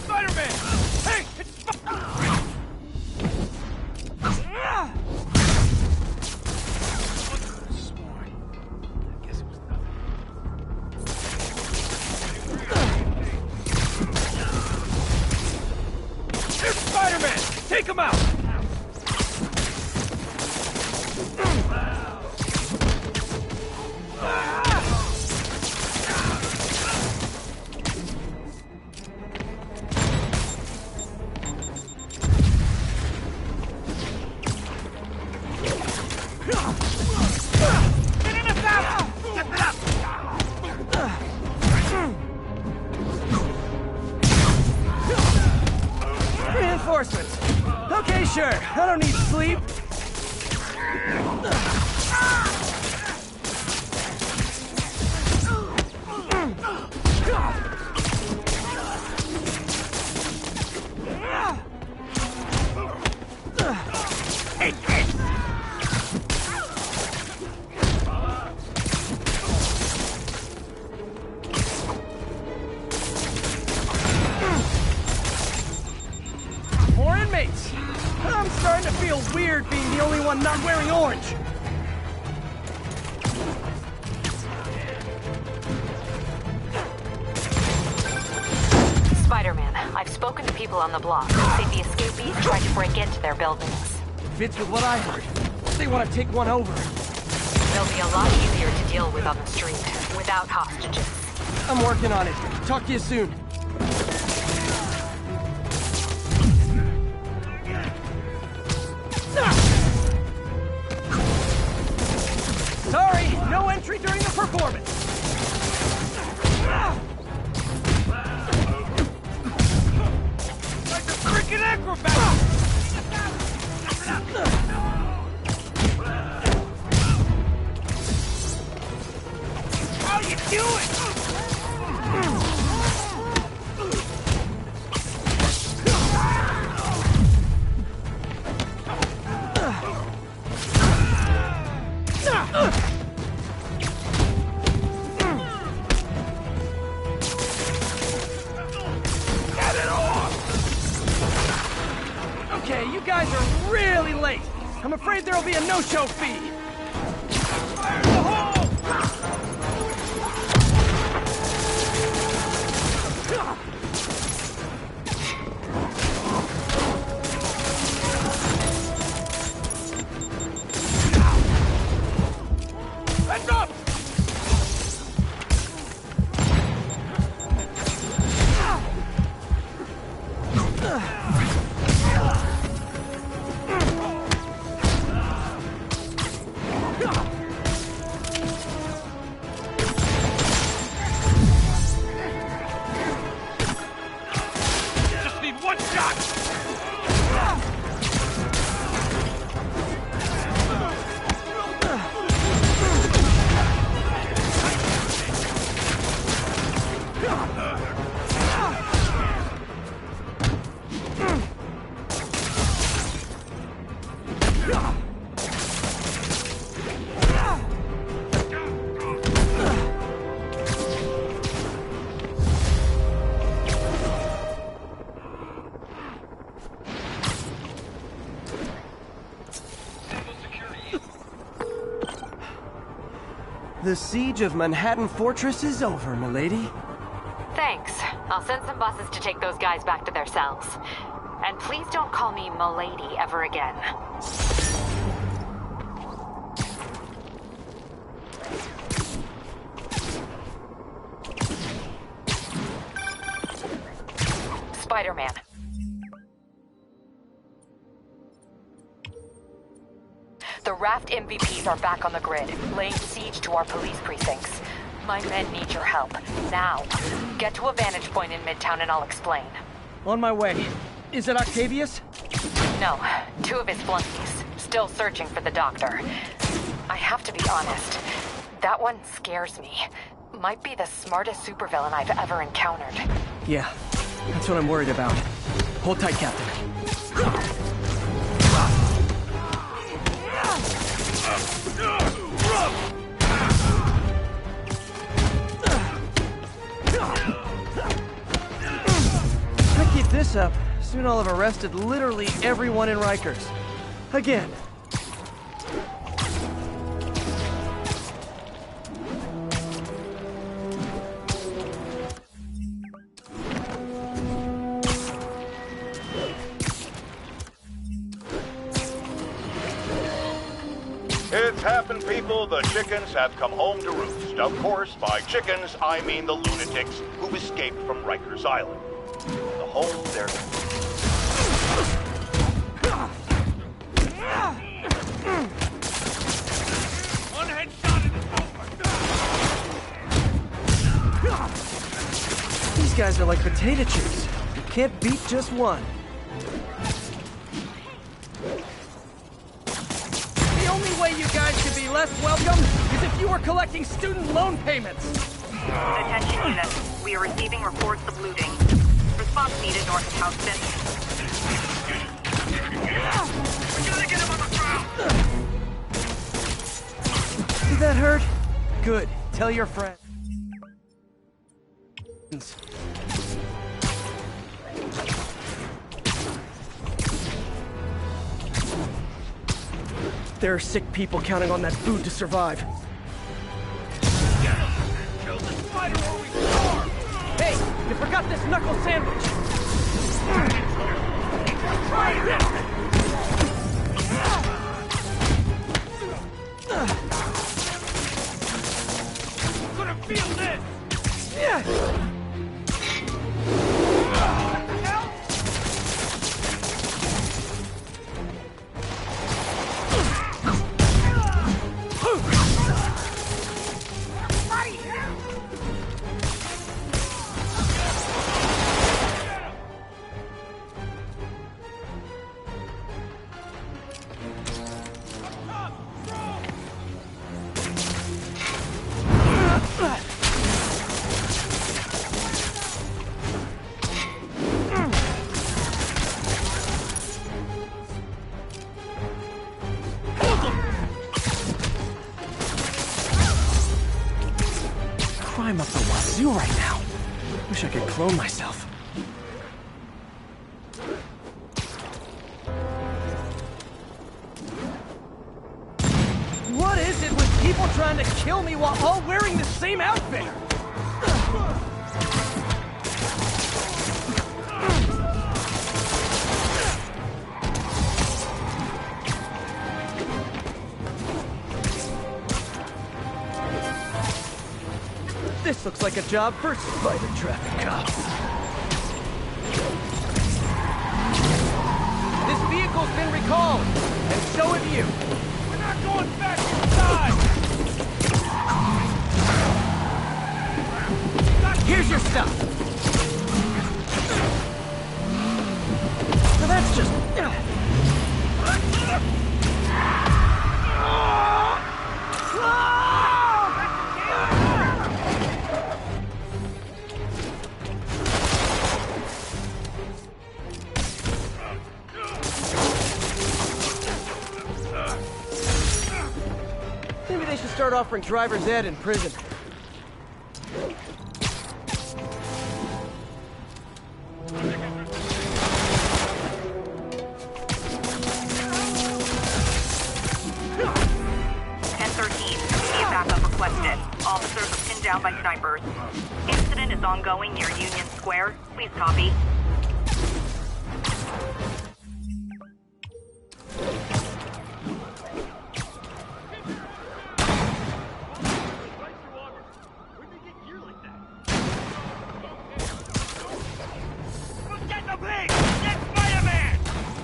Spider-Man! Hey! There's Spider-Man! Take him out! Reinforcements. Okay, sure. I don't need sleep. More inmates. I'm starting to feel weird being the only one not wearing orange. Spider-Man, I've spoken to people on the block. Say the escapees tried to break into their buildings. Fits with what I heard. They want to take one over. They'll be a lot easier to deal with on the street, without hostages. I'm working on it. Talk to you soon. Sorry, no entry during the performance. Like a freaking acrobat! How you doing? Get it off! Okay, you guys are really late. I'm afraid there'll be a no-show fee. Fire in the hole! Heads up! Just need one shot! The siege of Manhattan Fortress is over, milady. Thanks. I'll send some buses to take those guys back to their cells. And please don't call me Milady ever again. Spider-Man. The Raft MVPs are back on the grid, laying siege to our police precincts. My men need your help, now. Get to a vantage point in Midtown and I'll explain. On my way. Is it Octavius? No, two of his flunkies. still searching for the doctor. I have to be honest. That one scares me. Might be the smartest supervillain I've ever encountered. Yeah, that's what I'm worried about. Hold tight, Captain. If I keep this up, soon I'll have arrested literally everyone in Rikers. Again. It's happened, people. The chickens have come home to roost. Of course, by chickens, I mean the lunatics who've escaped from Rikers Island. The home they're... One headshot and it's over. These guys are like potato chips. You can't beat just one. The only way you guys could be less welcome is if you were collecting student loan payments. Attention units. We are receiving reports of looting. Response needed north of House 6. We gotta get him on the ground! Did that hurt? Good. Tell your friends. There are sick people counting on that food to survive. Kill the spider or we starve! Hey, you forgot this knuckle sandwich! Try this! I'm gonna feel this! Yeah! Crime up the wazoo right now. Wish I could clone myself. What is it with people trying to kill me while all wearing the same outfit? This looks like a job for spider traffic cops. This vehicle's been recalled, and so have you. We're not going back inside! Here's your stuff. Now that's just... Maybe they should start offering driver's ed in prison. Officers are pinned down by snipers. Incident is ongoing near Union Square. Please copy.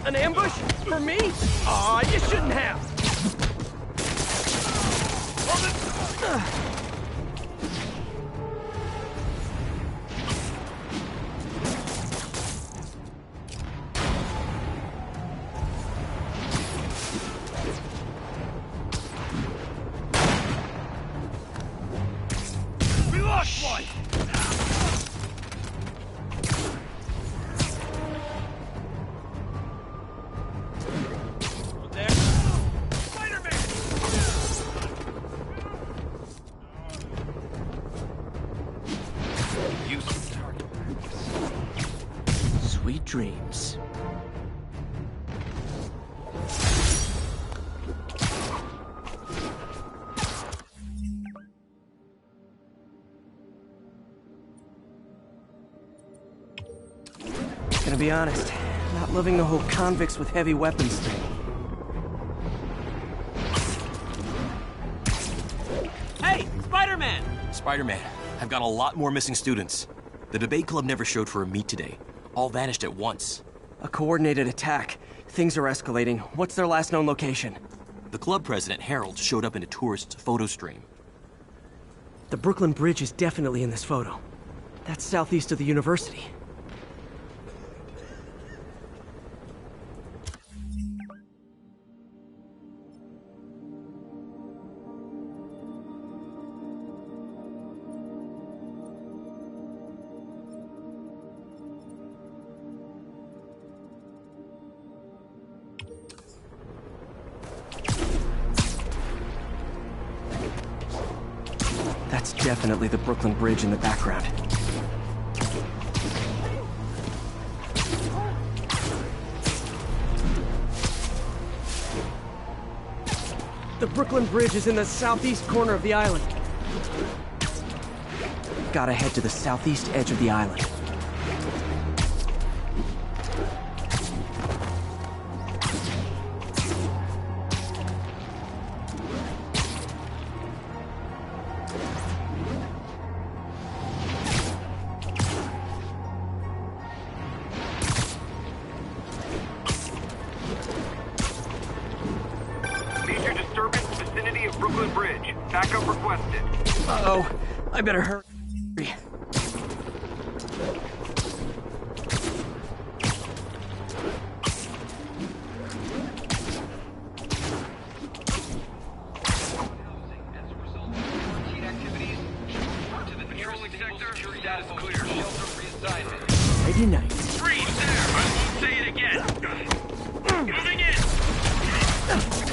An ambush? For me? Aw, you shouldn't have. dreams. Gonna be honest, not loving the whole convicts with heavy weapons thing. Hey, Spider-Man! Spider-Man, I've got a lot more missing students. The debate club never showed for a meet today. All vanished at once. A coordinated attack. Things are escalating. What's their last known location? The club president, Harold, showed up in a tourist's photo stream. The Brooklyn Bridge is definitely in this photo. That's southeast of the university. That's definitely the Brooklyn Bridge in the background. The Brooklyn Bridge is in the southeast corner of the island. Gotta head to the southeast edge of the island. Major disturbance vicinity of Brooklyn Bridge. Backup requested. Uh-oh. I better hurry. Nighty night. Freeze there! I won't say it again! Moving in!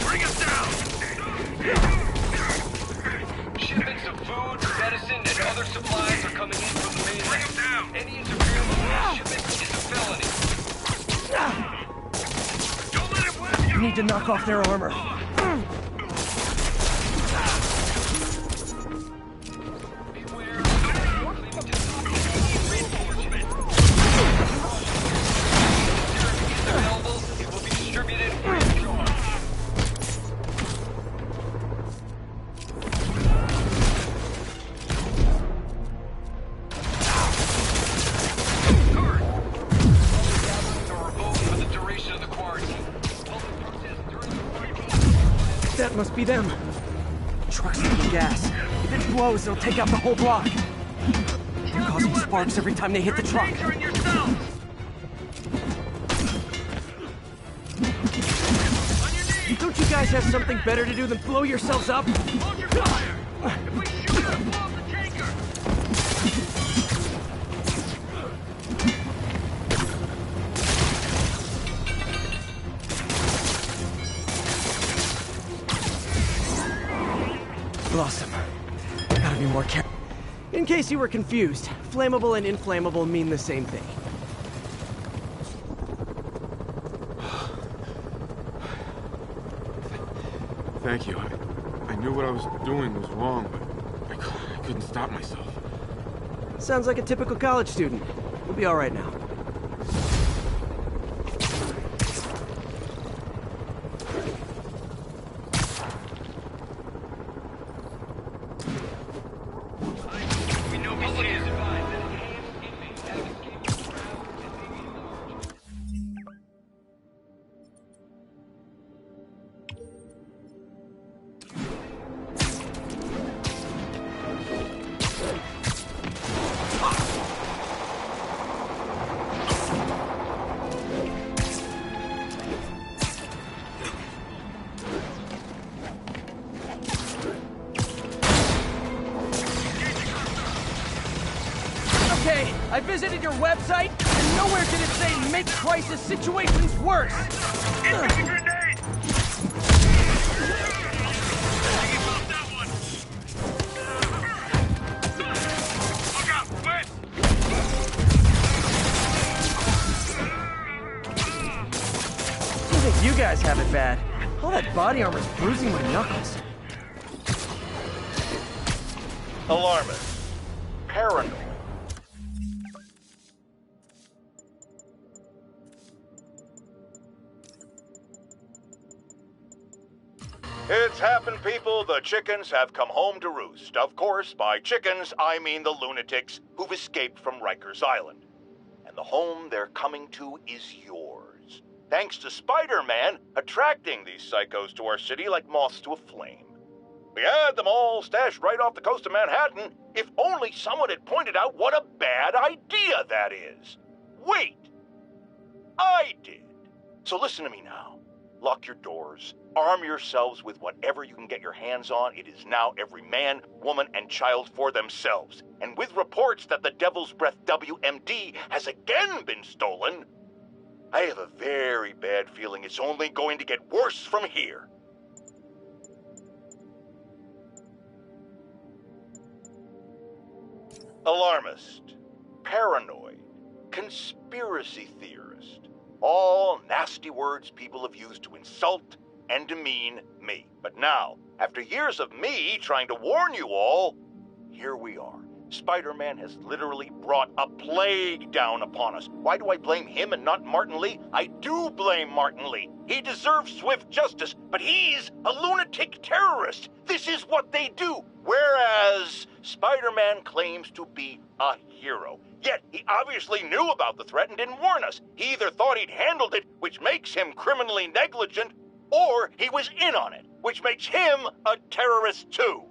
Bring us down! Shipments of food, medicine, and other supplies are coming in from the mainland. Any interference with these shipments is a felony. You need to knock off their armor. That must be them. Trucks full of gas. If it blows, it'll take out the whole block. They're causing sparks every time they hit the truck. Don't you guys have something better to do than blow yourselves up? Hold your fire! If we shoot it, blow the tanker! Lost him. Gotta be more careful. In case you were confused, flammable and inflammable mean the same thing. Thank you. I knew what I was doing was wrong, but I couldn't stop myself. Sounds like a typical college student. We'll be all right now. Okay, I visited your website, and nowhere did it say make crisis situations worse. Incoming grenade! Look out, west! have it bad. All that body armor's bruising my knuckles. Alarmist. Paranoid. It's happened, people. The chickens have come home to roost. Of course, by chickens, I mean the lunatics who've escaped from Rikers Island. And the home they're coming to is yours. Thanks to Spider-Man attracting these psychos to our city like moths to a flame. We had them all stashed right off the coast of Manhattan, if only someone had pointed out what a bad idea that is. Wait! I did. So listen to me now. Lock your doors. Arm yourselves with whatever you can get your hands on. It is now every man, woman, and child for themselves. And with reports that the Devil's Breath WMD has again been stolen, I have a very bad feeling it's only going to get worse from here. Alarmist, paranoid, conspiracy theorist. All nasty words people have used to insult and demean me. But now, after years of me trying to warn you all, here we are. Spider-Man has literally brought a plague down upon us. Why do I blame him and not Martin Lee? I do blame Martin Lee. He deserves swift justice, but he's a lunatic terrorist. This is what they do. Whereas Spider-Man claims to be a hero. Yet he obviously knew about the threat and didn't warn us. He either thought he'd handled it, which makes him criminally negligent, or he was in on it, which makes him a terrorist too.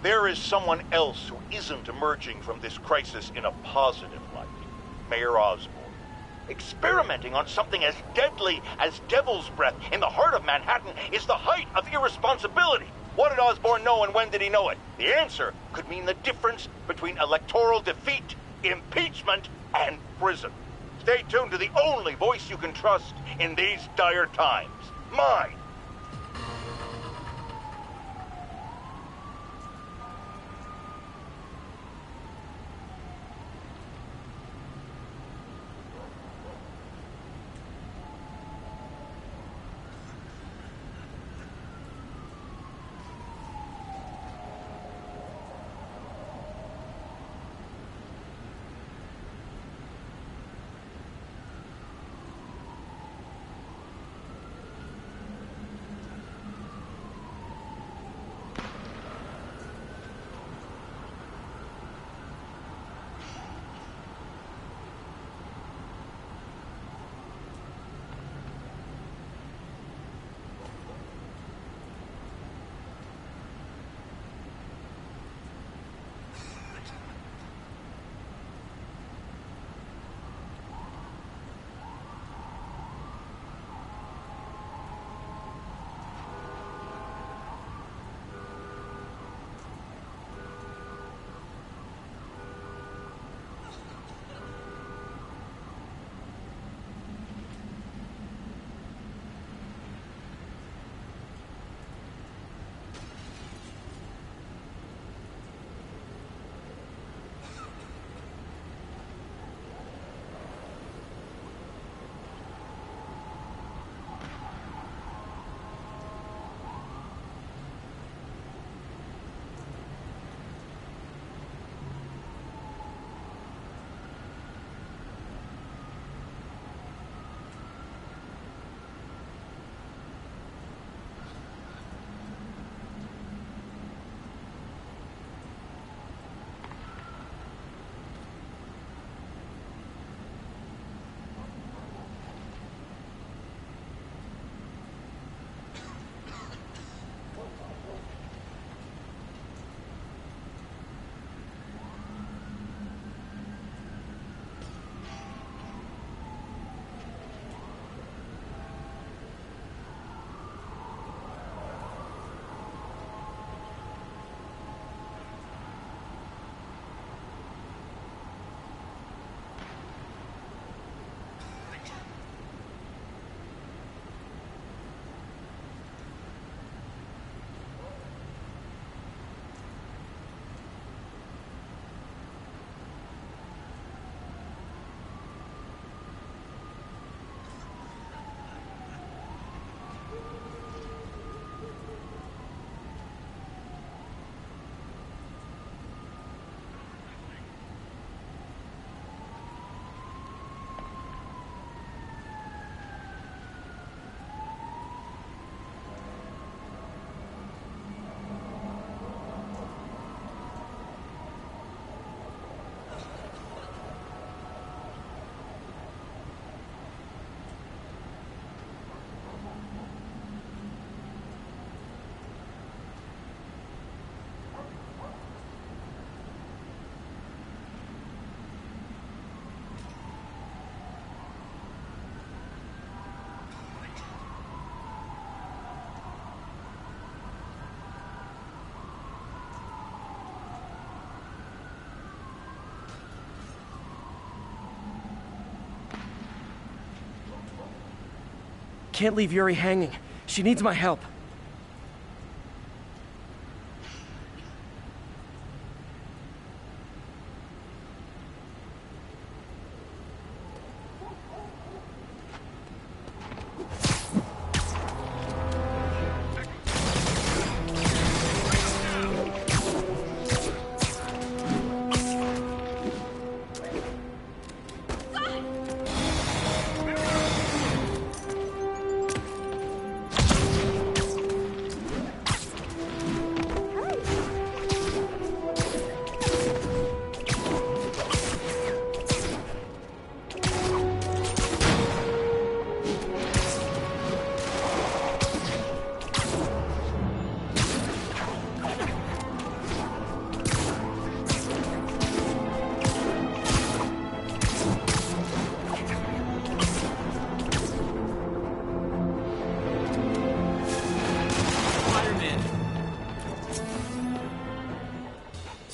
There is someone else who isn't emerging from this crisis in a positive light. Mayor Osborn. Experimenting on something as deadly as devil's breath in the heart of Manhattan is the height of irresponsibility. What did Osborn know and when did he know it? The answer could mean the difference between electoral defeat, impeachment, and prison. Stay tuned to the only voice you can trust in these dire times. Mine. Can't leave Yuri hanging. She needs my help.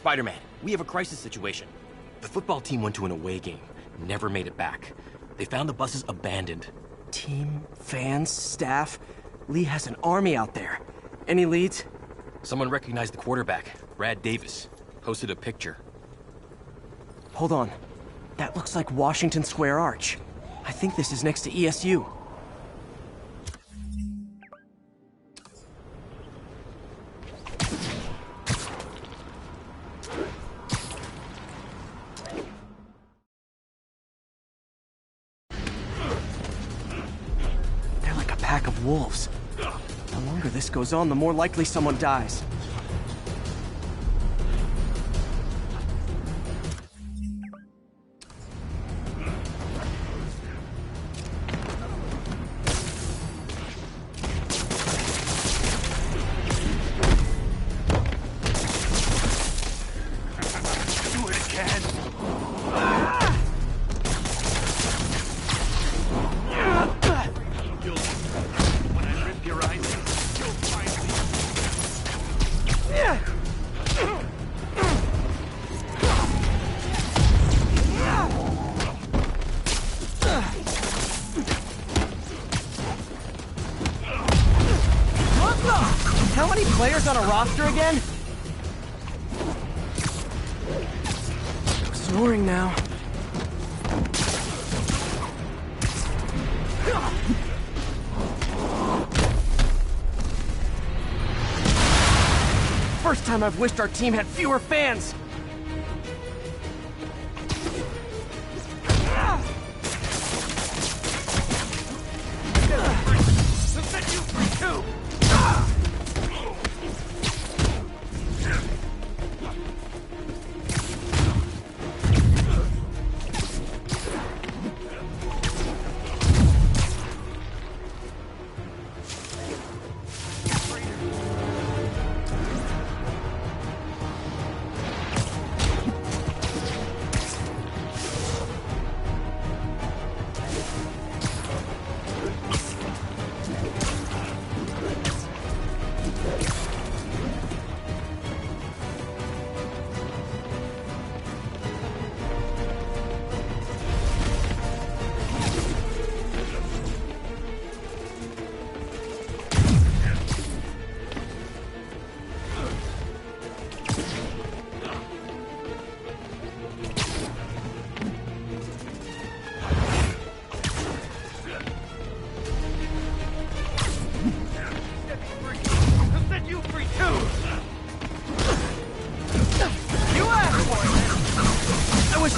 Spider-Man, we have a crisis situation. The football team went to an away game, never made it back. They found the buses abandoned. Team, fans, staff. Lee has an army out there. Any leads? Someone recognized the quarterback, Brad Davis. Posted a picture. Hold on. That looks like Washington Square Arch. I think this is next to ESU. They're like a pack of wolves. The longer this goes on, the more likely someone dies. How many players on a roster again? Snoring now. First time I've wished our team had fewer fans.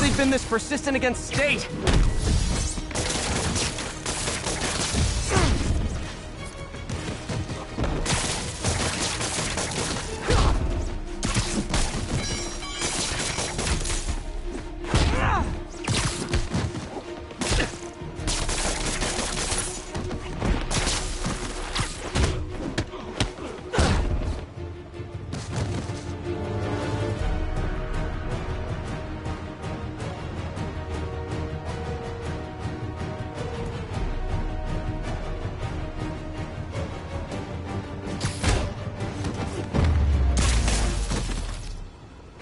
They've been this persistent against State.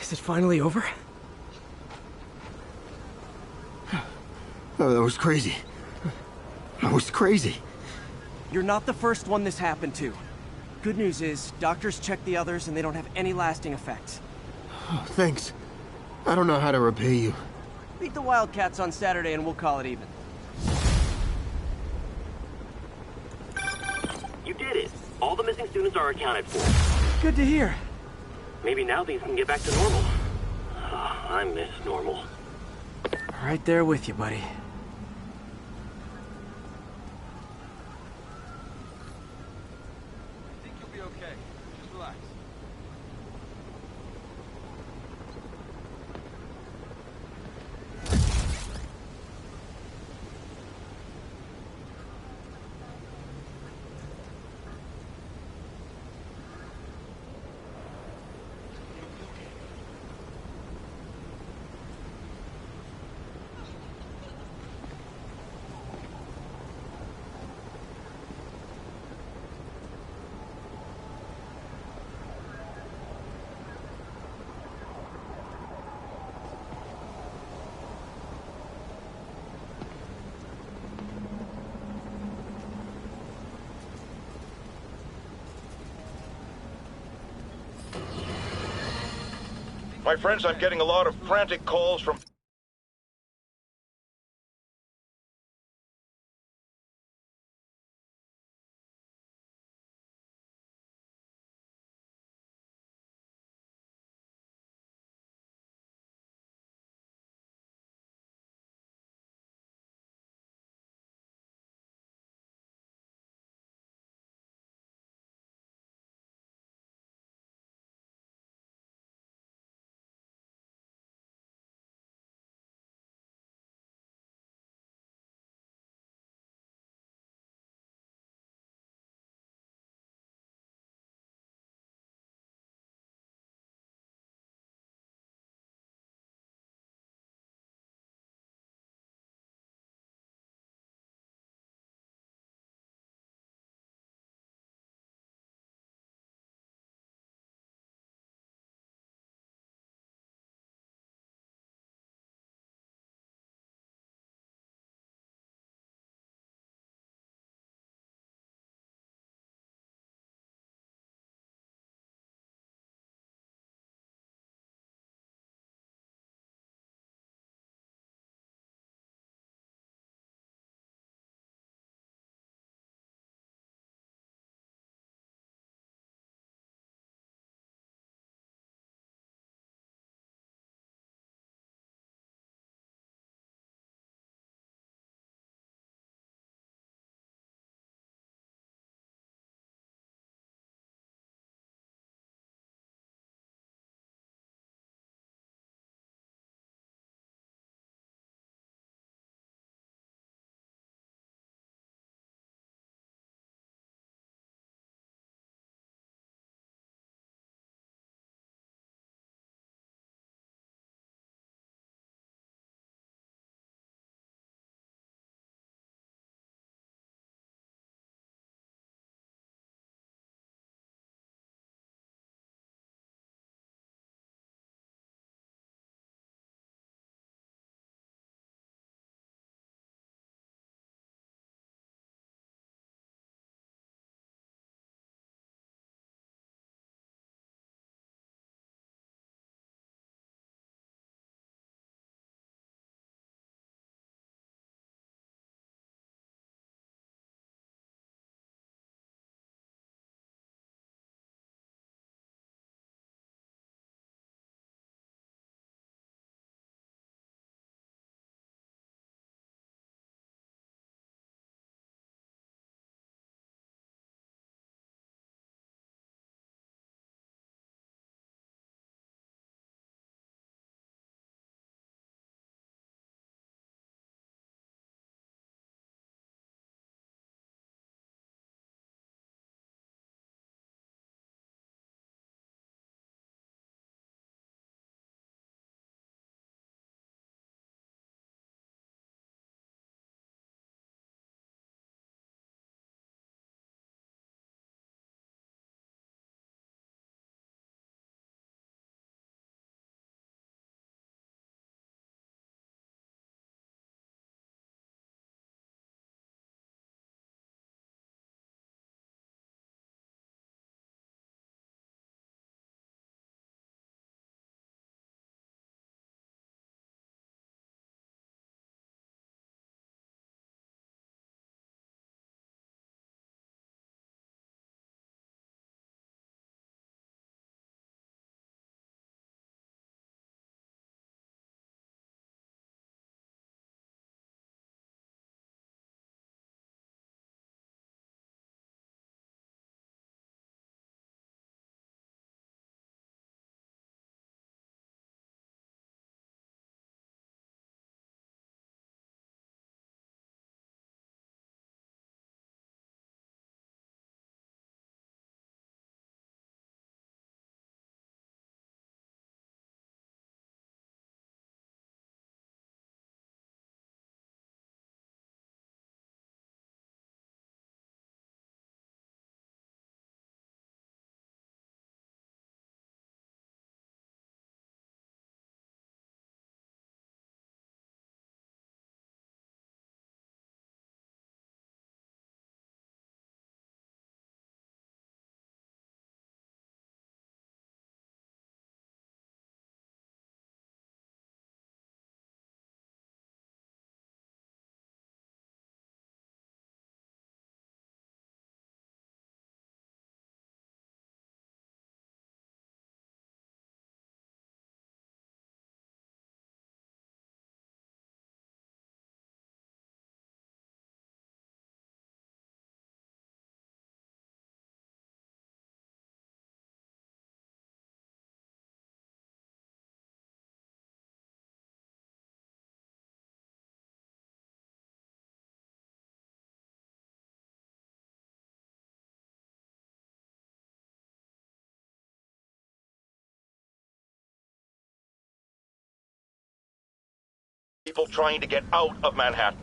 Is it finally over? Oh, that was crazy. That was crazy. You're not the first one this happened to. Good news is, doctors checked the others and they don't have any lasting effects. Oh, thanks. I don't know how to repay you. Beat the Wildcats on Saturday and we'll call it even. You did it. All the missing students are accounted for. Good to hear. Maybe now things can get back to normal. I miss normal. Right there with you, buddy. I think you'll be okay. Just relax. My friends, I'm getting a lot of frantic calls from people trying to get out of Manhattan.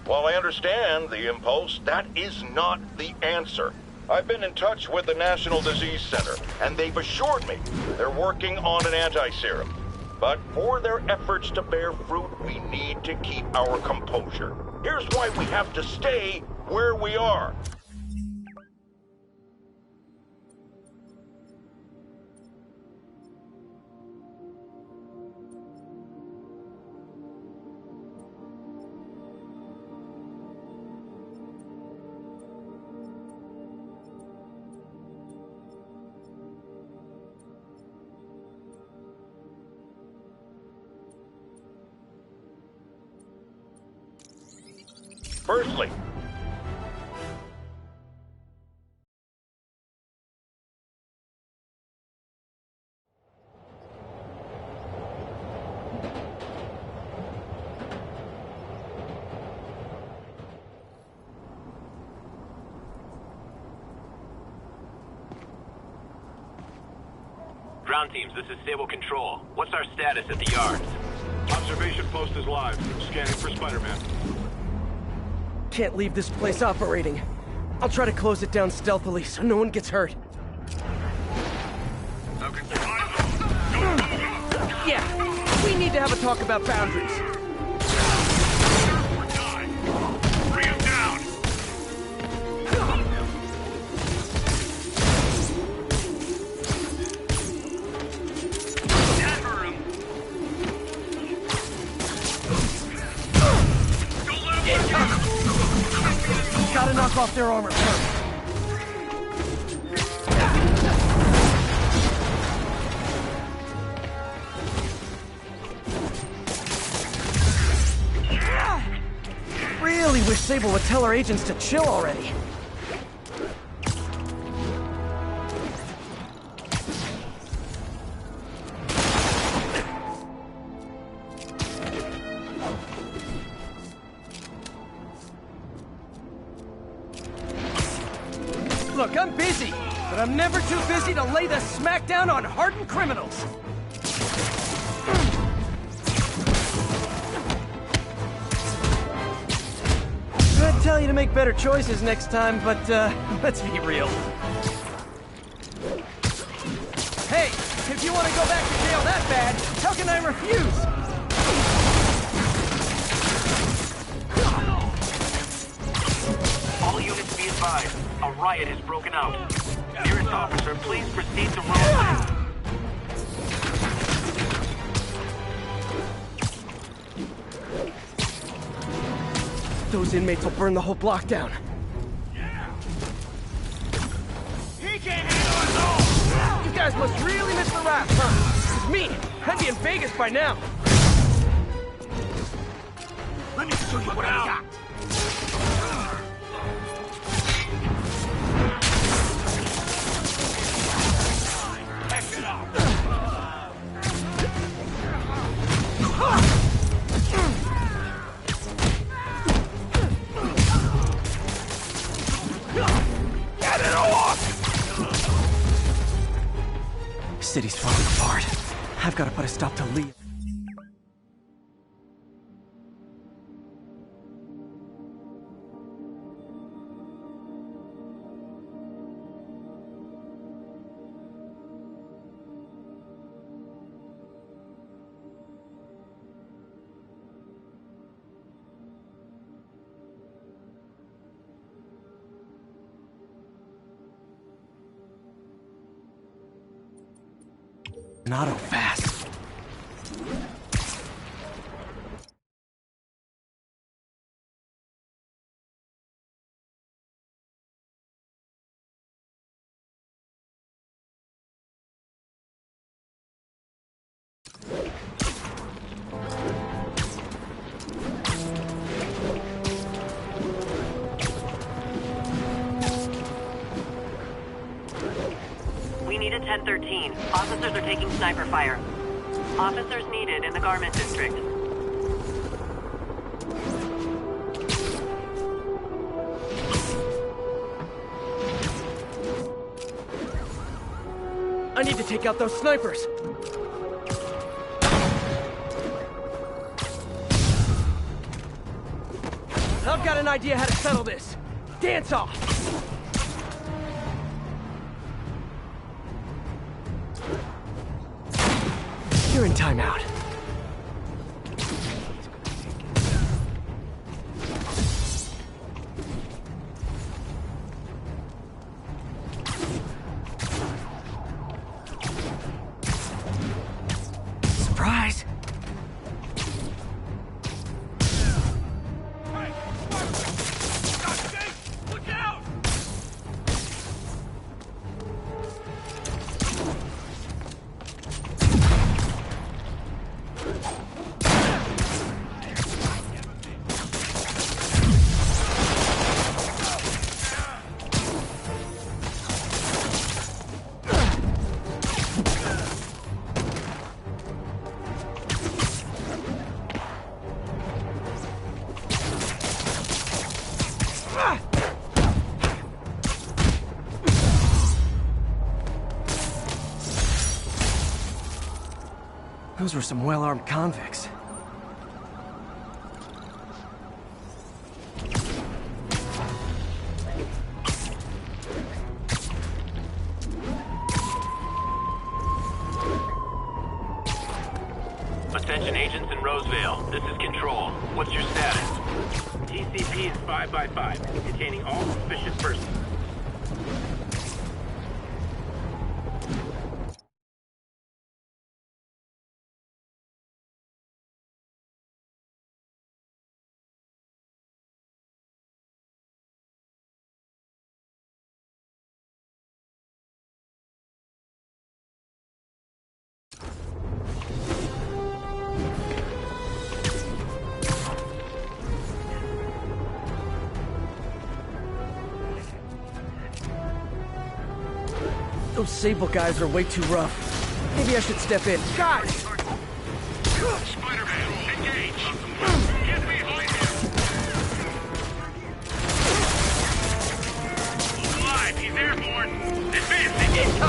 While I understand the impulse, that is not the answer. I've been in touch with the National Disease Center, and they've assured me they're working on an anti-serum. But for their efforts to bear fruit, we need to keep our composure. Here's why we have to stay where we are. Firstly, Ground teams, this is Sable Control. What's our status at the yards? Observation post is live. Scanning for Spider-Man. Can't leave this place operating. I'll try to close it down stealthily so no one gets hurt. Yeah, we need to have a talk about boundaries. Bring him down! Never him! Don't let him get you! Gotta knock off their armor first. Really wish Sable would tell our agents to chill already. Look, I'm busy, but I'm never too busy to lay the smackdown on hardened criminals. I'd tell you to make better choices next time, but let's be real. Hey, if you want to go back to jail that bad, how can I refuse? All units be advised. A riot has broken out. Nearest officer, please proceed to road. Those inmates will burn the whole block down. He can't handle us all! You guys must really miss the rap, huh? 'Cause me, I'd be in Vegas by now. Let me show you what I got! Back it up! Get it off! City's falling apart. I've got to put a stop to Lee. An auto fast. We need a 1013. Officers are taking sniper fire. Officers needed in the garment district. I need to take out those snipers. an idea how to settle this. Dance off! You're in timeout. Surprise! Look out! Those were some well-armed convicts. Attention agents in Roseville. This is Control. What's your status? TCP is 5x5, containing all suspicious persons. Those Sable guys are way too rough. Maybe I should step in. Guys! Spider-Man, engage! Get behind him! Alive, he's airborne! Advance, engage!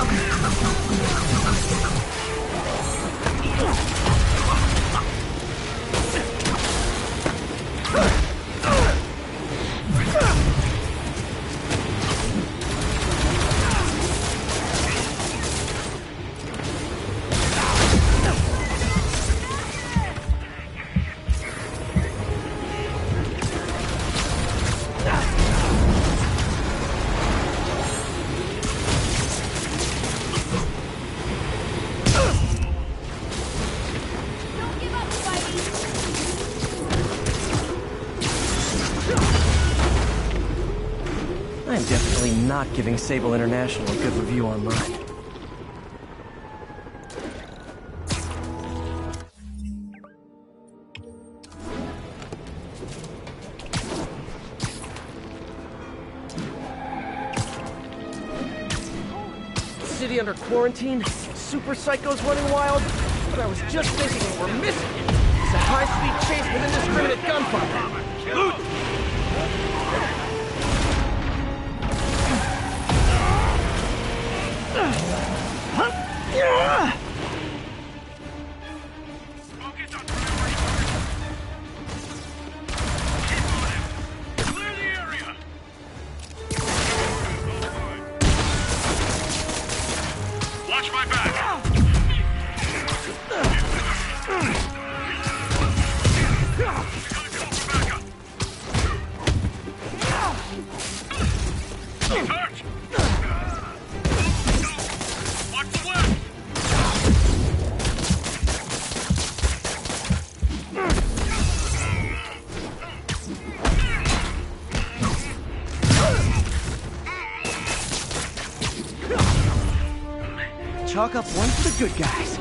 I am definitely not giving Sable International a good review online. City under quarantine, super psychos running wild, but I was just thinking what we're missing. It's a high-speed chase with indiscriminate gunfire. Loot! Clear the area! Watch my back! He's hurt! Watch the left! Chalk up one for the good guys.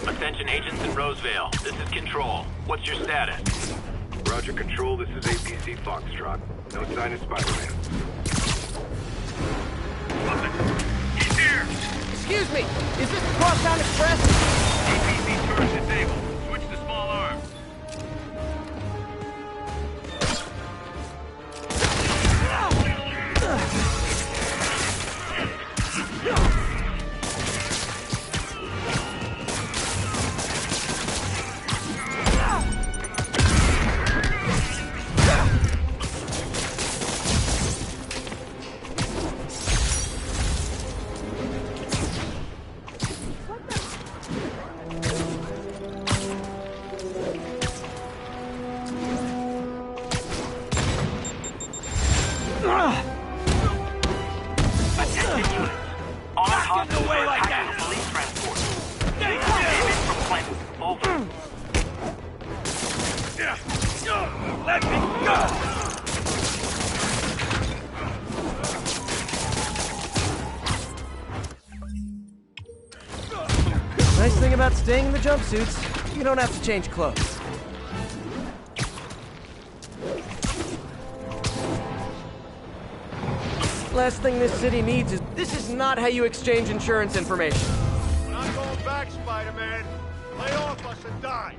Attention agents in Roseville. This is Control. What's your status? Roger, Control. This is APC Foxtrot. No sign of Spider-Man. He's here! Excuse me, is this the Crosstown Express? APC turret disabled. Switch to small arms. Let me go! Nice thing about staying in the jumpsuits, you don't have to change clothes. Last thing this city needs is... This is not how you exchange insurance information. We're not going back, Spider-Man. Lay off us and die.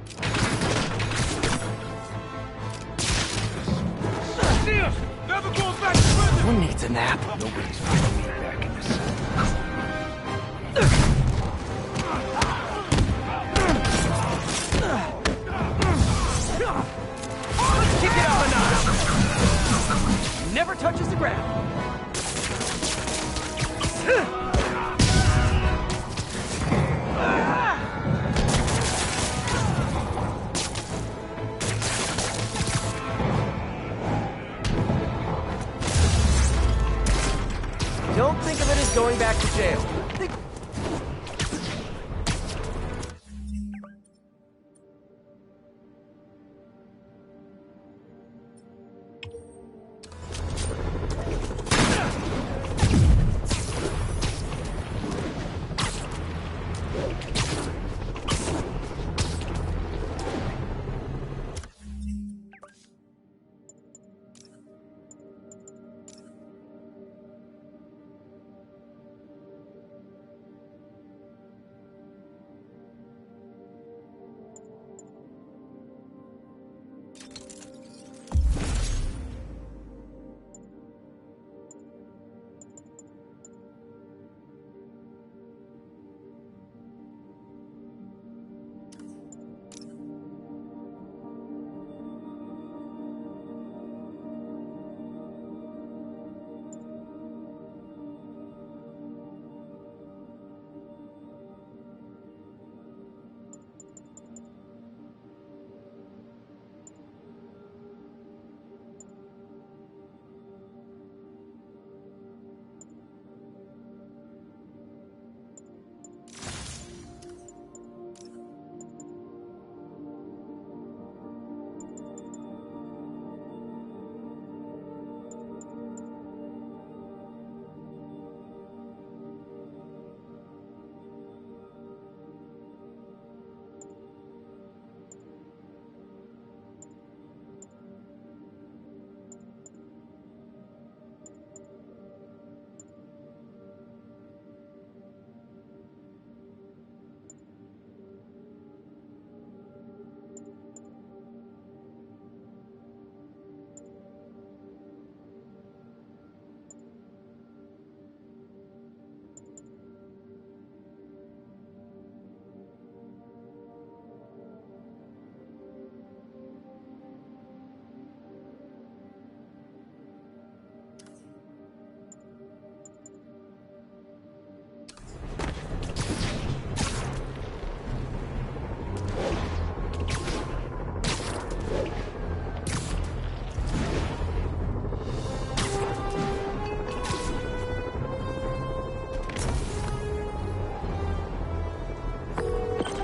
See us! Never going back to prison! Who needs a nap? Nobody's putting me back in the cell. Let's kick it up a notch! Never touches the ground. Don't think of it as going back to jail.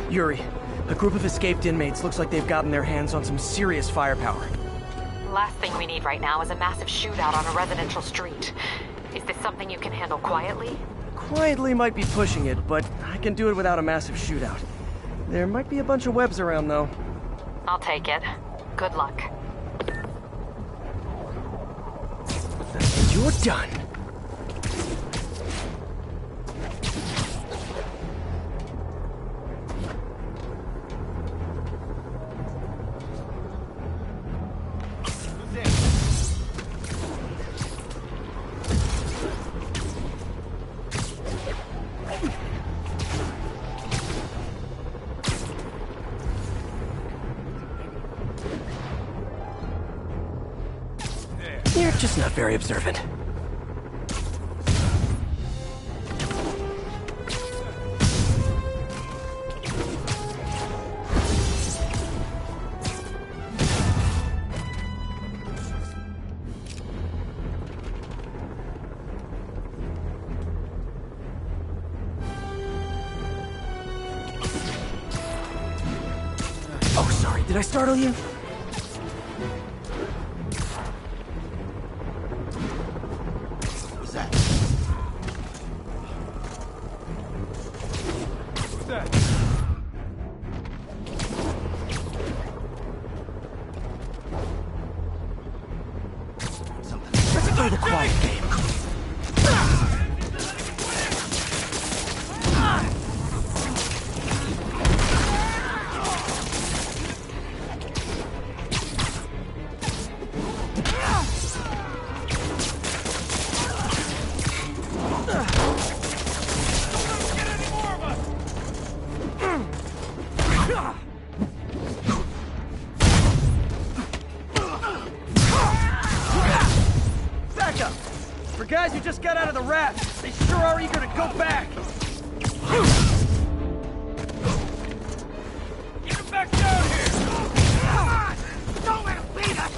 Yuri, a group of escaped inmates looks like they've gotten their hands on some serious firepower. Last thing we need right now is a massive shootout on a residential street. Is this something you can handle quietly? Quietly might be pushing it, but I can do it without a massive shootout. There might be a bunch of webs around, though. I'll take it. Good luck. You're done. You're just not very observant. Oh, sorry, did I startle you? What was that? What's that? Let's play the quiet game. Backup! For guys who just got out of the raft, they sure are eager to go back! Get him back down here! Don't let him beat us!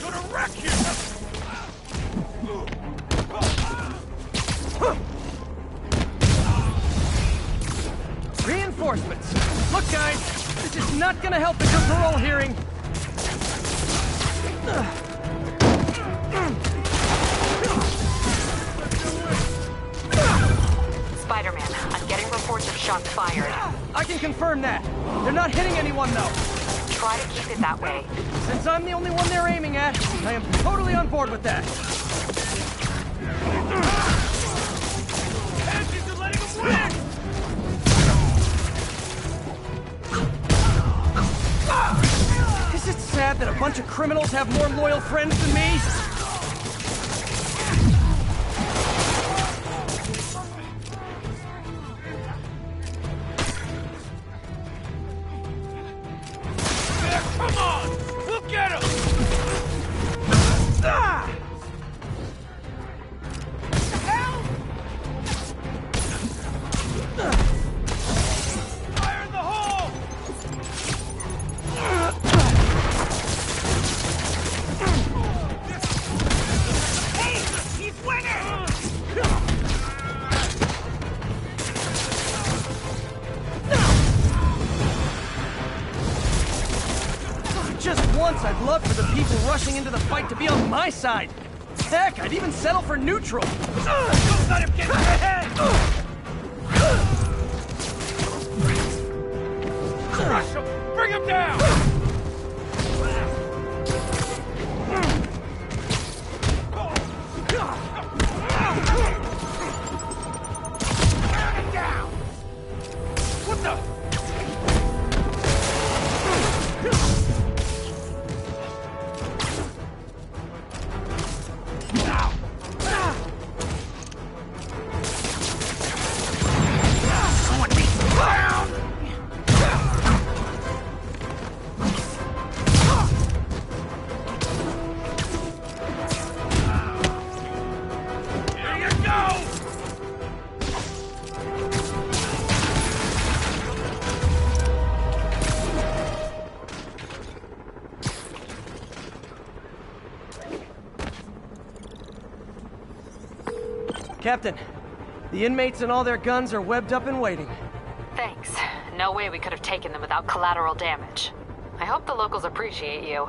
Gonna wreck you! Reinforcements! Look, guys, this is not gonna help at your parole hearing! Spider-Man, I'm getting reports of shots fired. I can confirm that. They're not hitting anyone, though. Try to keep it that way. Since I'm the only one they're aiming at, I am totally on board with that. Pansies are letting him win! Is it sad that a bunch of criminals have more loyal friends than me? Yeah, come on! We'll get him! Ah! Fire in the hole! Hey! He's winning! Just once, I'd love for the people rushing into the fight to be on my side. Heck, I'd even settle for neutral. Don't let him get to your head! Crush him! Bring him down! Bring him down! What the? Someone needs to down! Here you go! Captain, the inmates and all their guns are webbed up and waiting. Thanks. No way we could have taken them without collateral damage. I hope the locals appreciate you.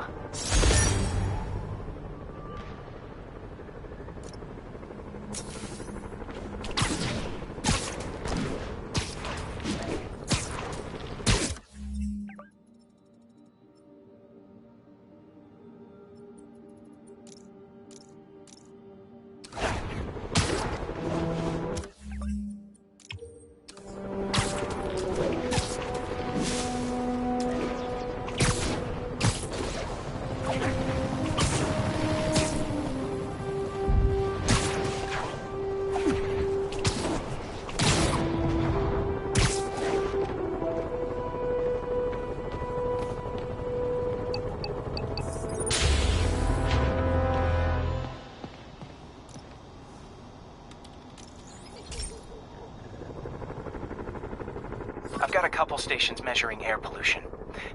I've got a couple stations measuring air pollution.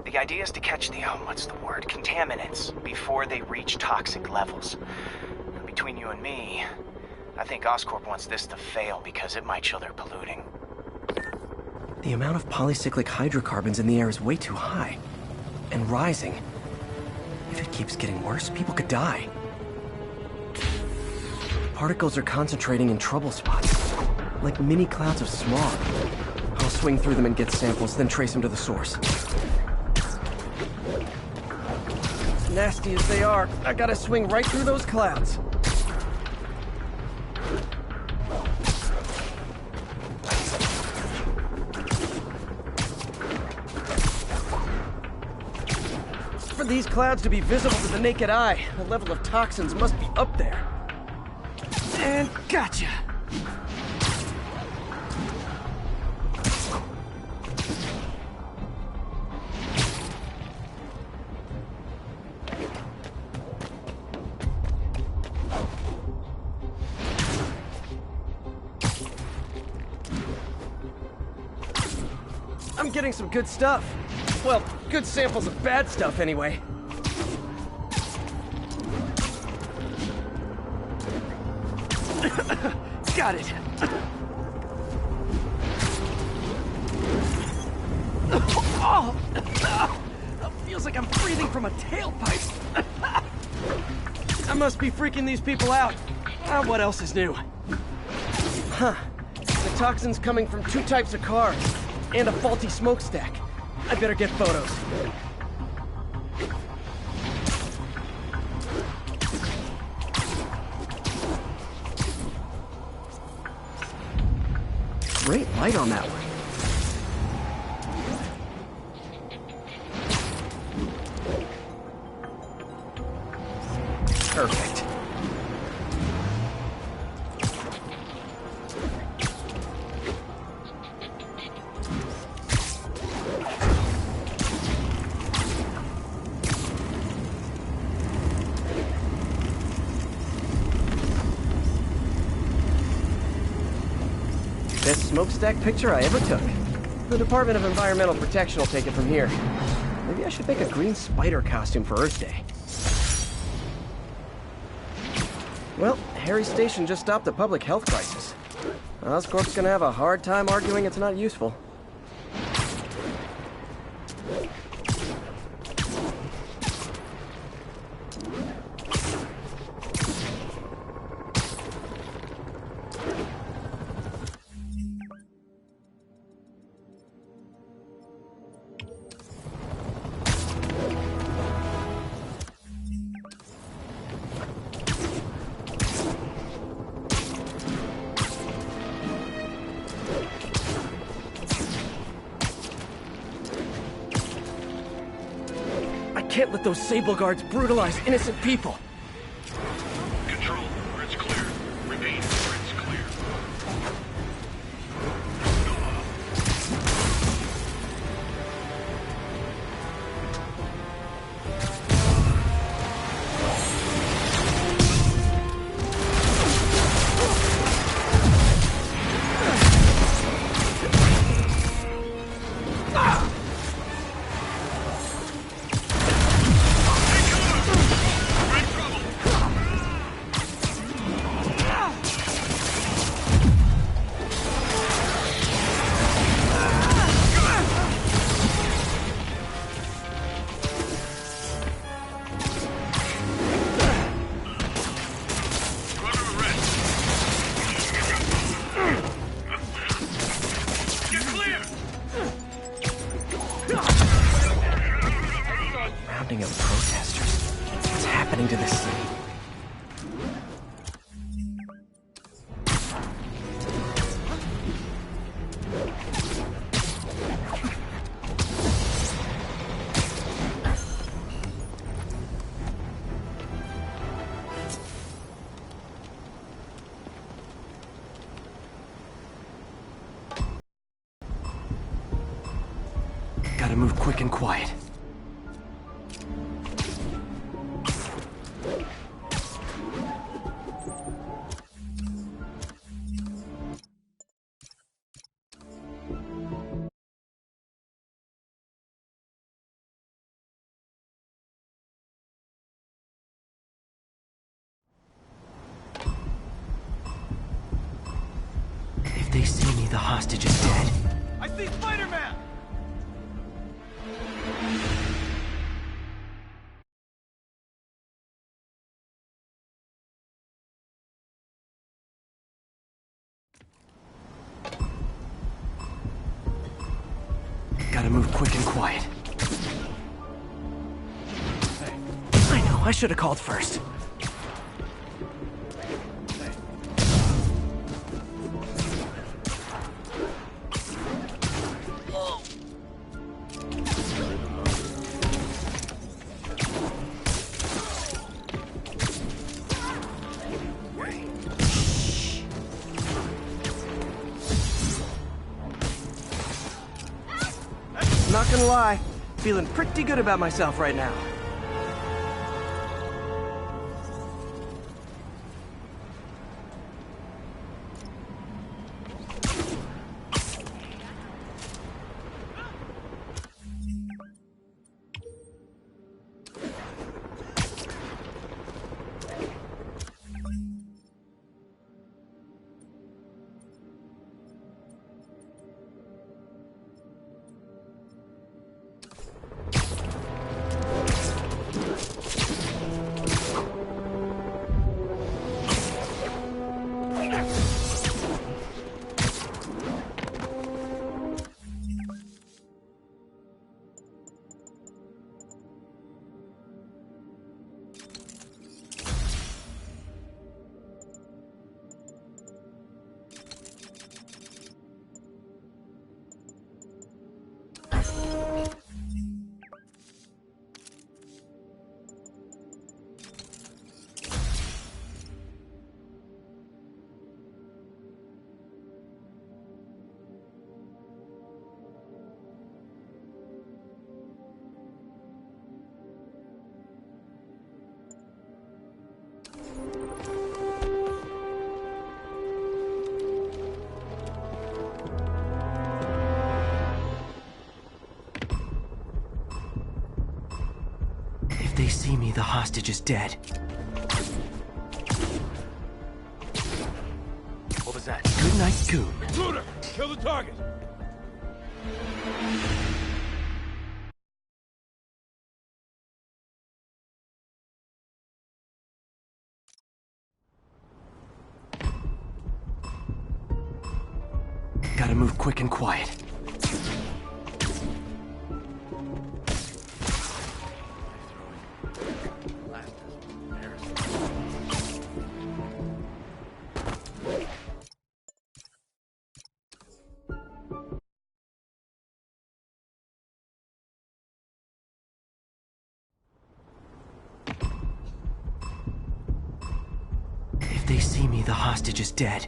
The idea is to catch the, what's the word, contaminants before they reach toxic levels. Between you and me, I think Oscorp wants this to fail because it might show they're polluting. The amount of polycyclic hydrocarbons in the air is way too high. And rising. If it keeps getting worse, people could die. Particles are concentrating in trouble spots, like mini clouds of smog. I'll swing through them and get samples, then trace them to the source. Nasty as they are, I gotta swing right through those clouds. For these clouds to be visible to the naked eye, the level of toxins must be up there. And gotcha! I'm getting some good stuff. Well, good samples of bad stuff, anyway. Got it. Oh! Feels like I'm breathing from a tailpipe. I must be freaking these people out. What else is new? Huh. The toxin's coming from 2 types of cars. And a faulty smokestack. I better get photos. Great light on that one. Perfect. Best smokestack picture I ever took. The Department of Environmental Protection will take it from here. Maybe I should make a green spider costume for Earth Day. Well, Harry's station just stopped a public health crisis. Oscorp's gonna have a hard time arguing it's not useful. I can't let those Sable Guards brutalize innocent people. Control, bridge clear. Remain, bridge clear. Rounding up protesters. What's happening to this city? Gotta move quick and quiet. the hostage is dead. I see Spider-Man! Gotta move quick and quiet. I know, I should have called first. Not gonna lie, feeling pretty good about myself right now. If they see me, the hostage is dead. What was that? Good night, goon. Shooter! Kill the target! Gotta move quick and quiet. If they see me, the hostage is dead.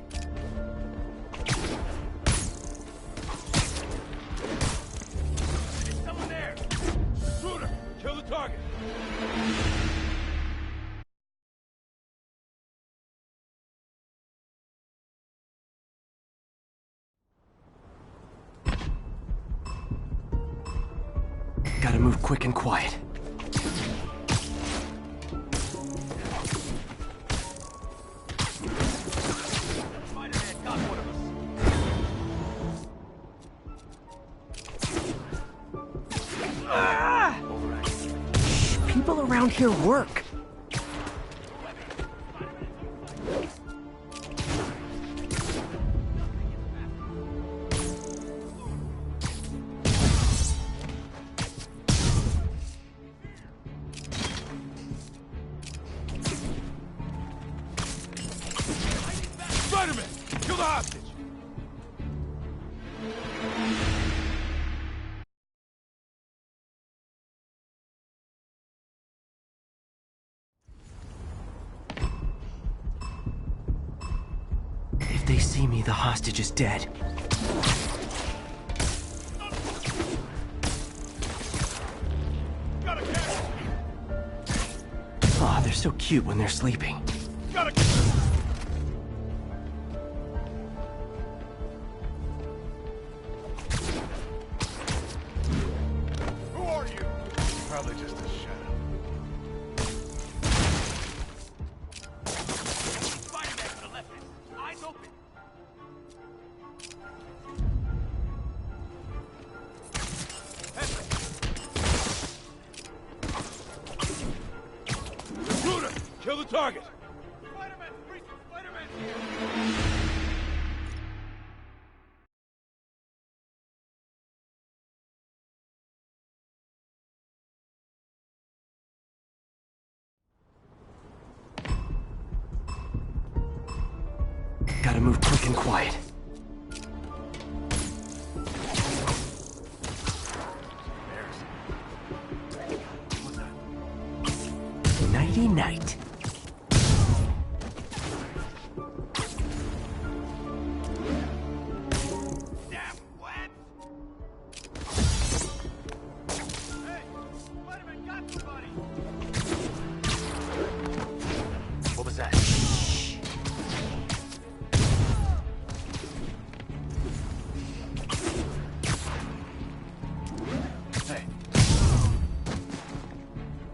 Someone there! Shooter! Kill the target! Gotta move quick and quiet. People around here work. Spider-Man! Kill the hostage! If they see me, the hostage is dead. Aw, they're so cute when they're sleeping. Who are you? Probably just a shadow. Spider-Man to the left. Eyes open. target! Gotta move quick and quiet. Nighty night. What was that? Hey.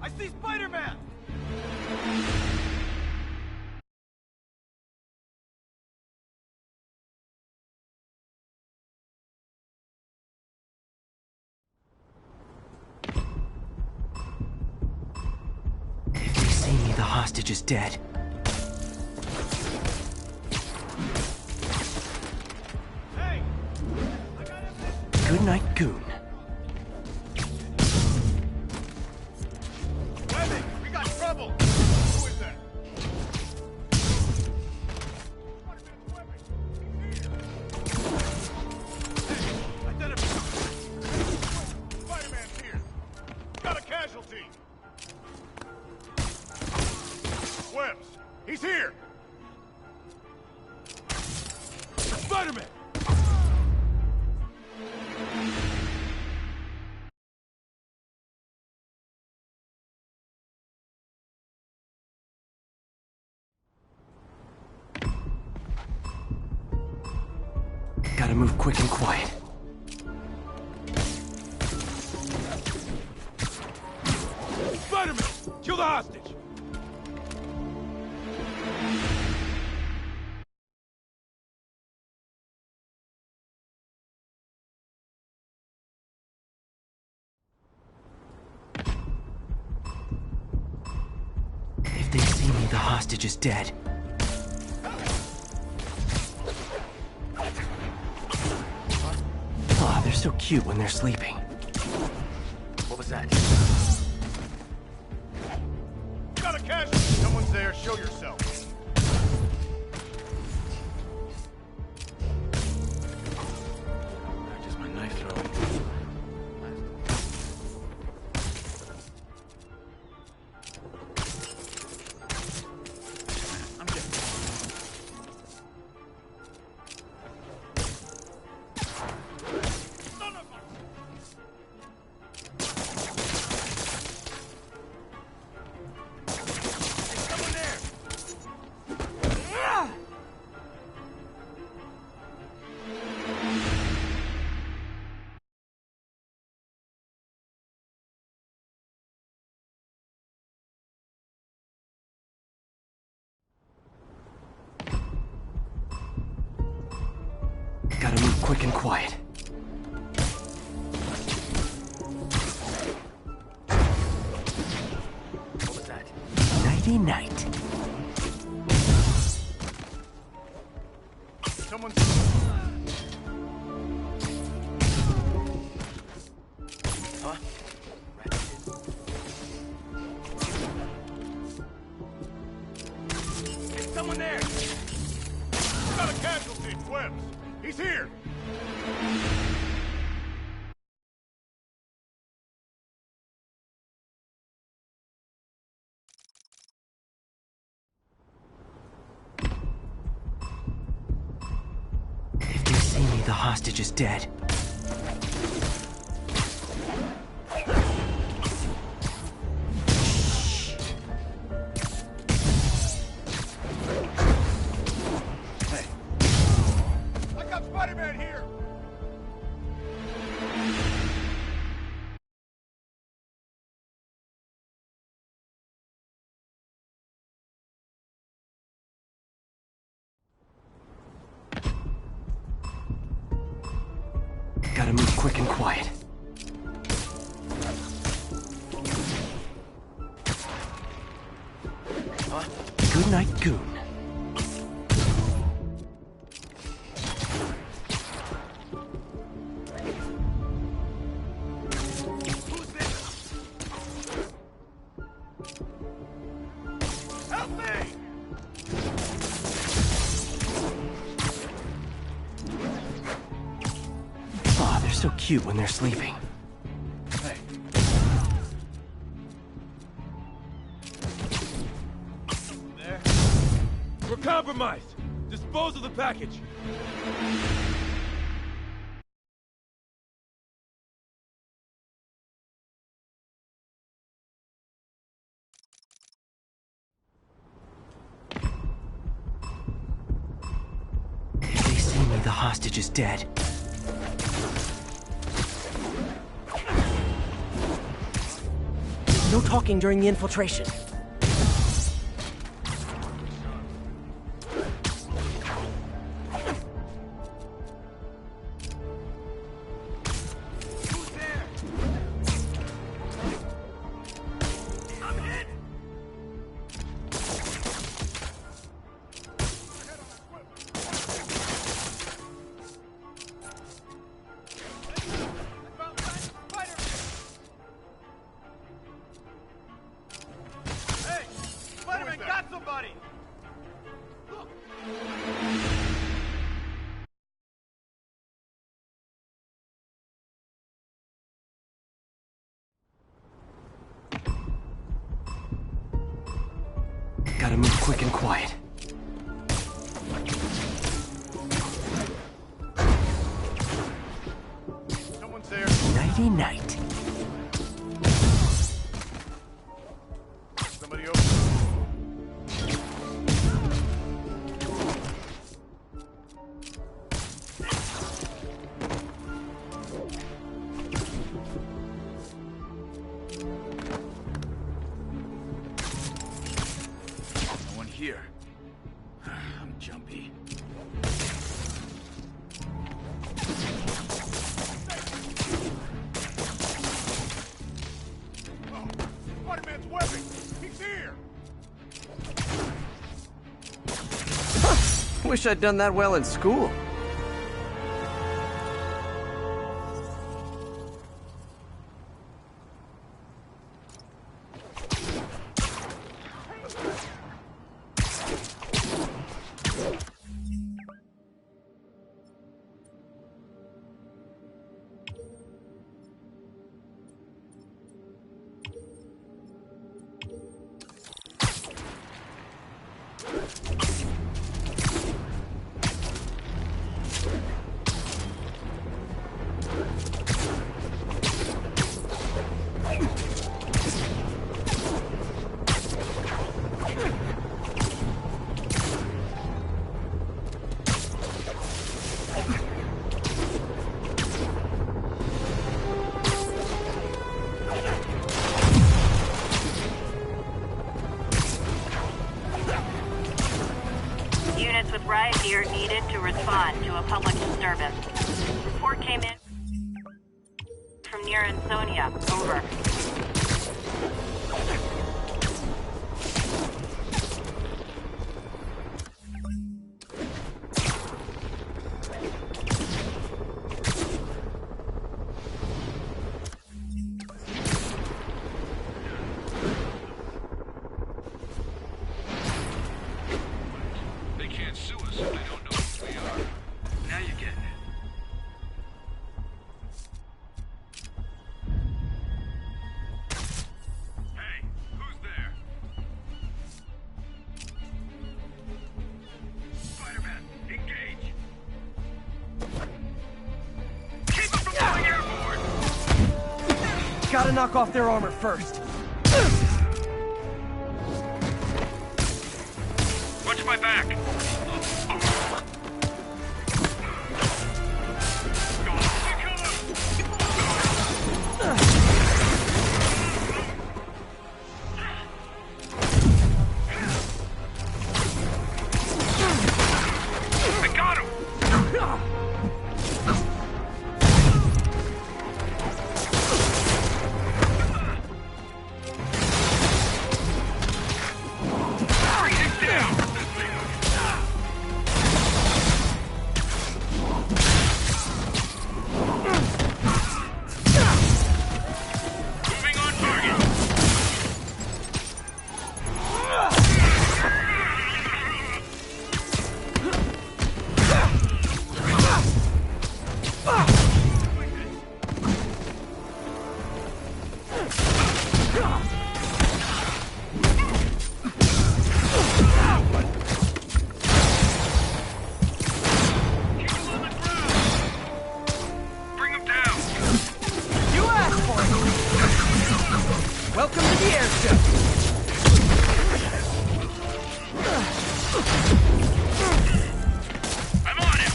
I see Spider-Man! If they see me, the hostage is dead. Hey! Good night, Goon. Webbing, we got trouble! Who is that? Hey, identify! Spider-Man's here! Got a casualty! Webbs, he's here! Spider-Man! Gotta move quick and quiet. Spider-Man! Kill the hostage! If they see me, the hostage is dead. Aw, they're so cute when they're sleeping. What was that? Got a casualty! Someone's there, show yourself. Practice my knife throwing. Gotta move quick and quiet. What was that? Nighty night. Someone's... Huh? Is someone there? Got a casualty! Webbs, he's here! If they see me, the hostage is dead. I got Spider-Man here! Gotta move quick and quiet. Huh? Good night, goon. Oh, they're so cute when they're sleeping. Hey. There. We're compromised. Dispose of the package. If they see me, the hostage is dead. No talking during the infiltration. Spider-Man got somebody! Look! Gotta move quick and quiet. Someone's there. Nighty night. Somebody over. No one here. I'm jumpy. Oh, Spider-Man's webbing! He's here! Wish I'd done that well in school. Units with riot gear needed to respond to a public disturbance. Report came in from near Ansonia. Over. They can't sue us if they don't know who we are. Now you're getting it. Hey, who's there? Spider-Man, engage! Keep them from going airborne! Gotta knock off their armor first. Watch my back! I got him! He's dead! I'm on him!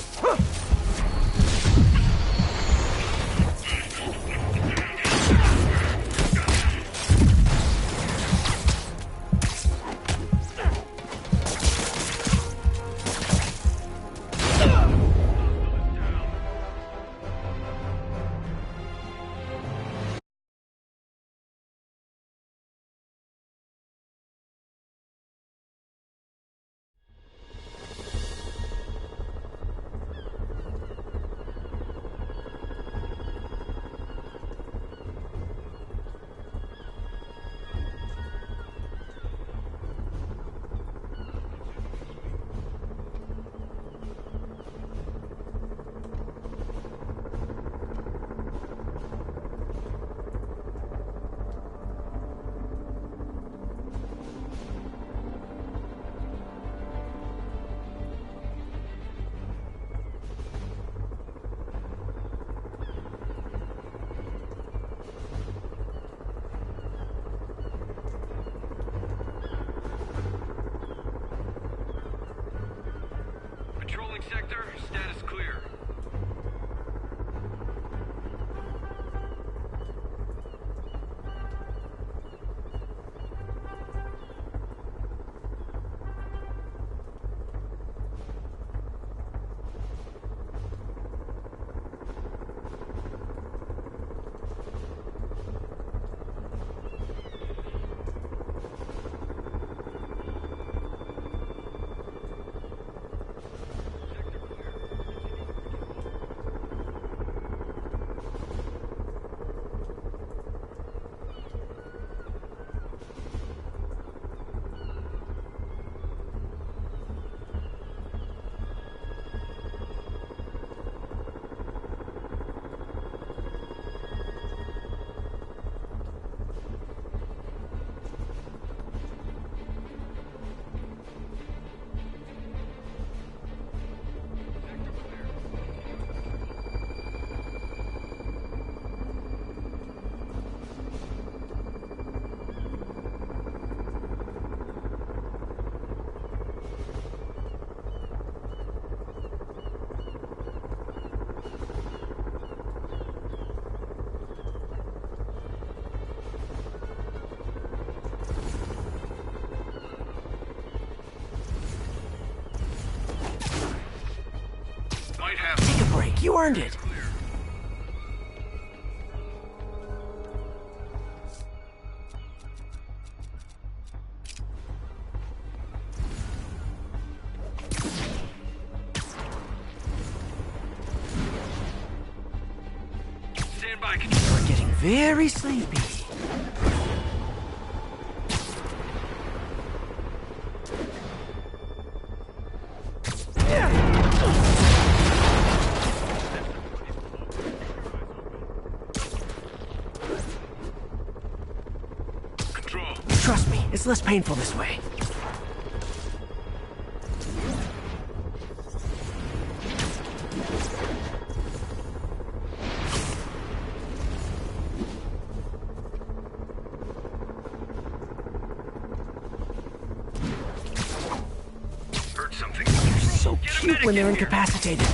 Patrolling sector, status clear. Take a break. You earned it. Stand by. You're getting very sleepy. Trust me, it's less painful this way. Heard something. They're so cute when they're incapacitated.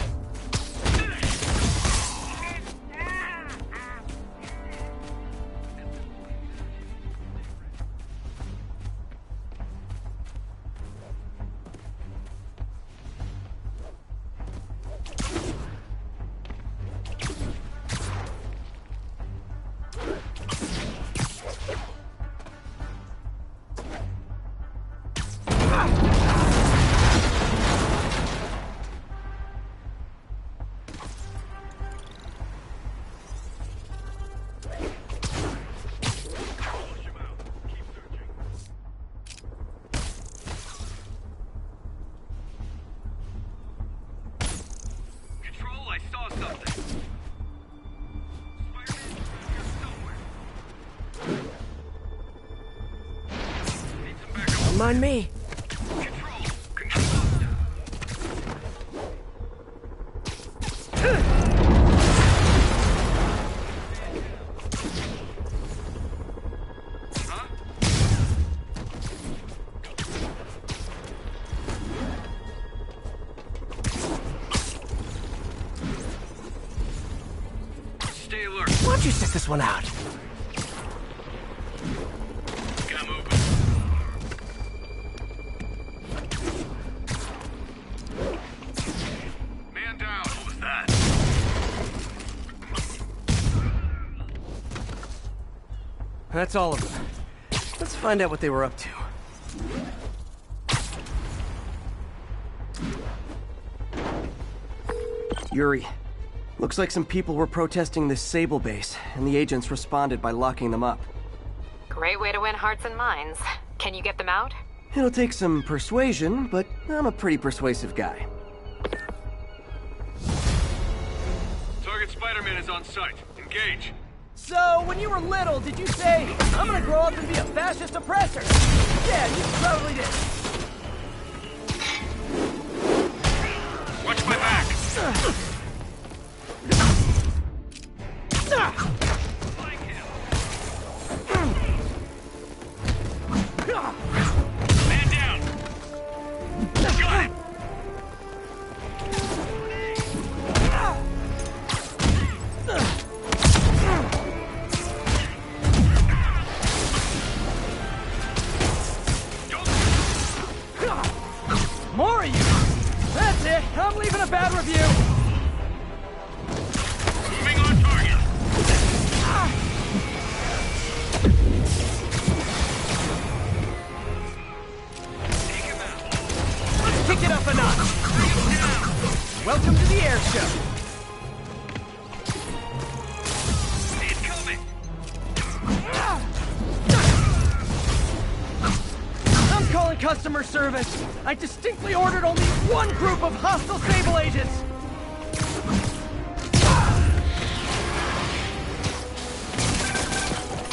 Don't mind me. don't you sit this one out? Man down. What was that? That's all of them. Let's find out what they were up to. Yuri, looks like some people were protesting this Sable base, and the agents responded by locking them up. Great way to win hearts and minds. Can you get them out? It'll take some persuasion, but I'm a pretty persuasive guy. Target Spider-Man is on site. Engage. So, when you were little, did you say, I'm gonna grow up and be a fascist oppressor? Yeah, you probably did. Watch my back. Man down. Got it. More of you! That's it! I'm leaving a bad review! Moving on target. Let's kick it up a notch! Welcome to the air show! Incoming. I'm calling customer service! I distinctly ordered only one group of hostile Sable agents!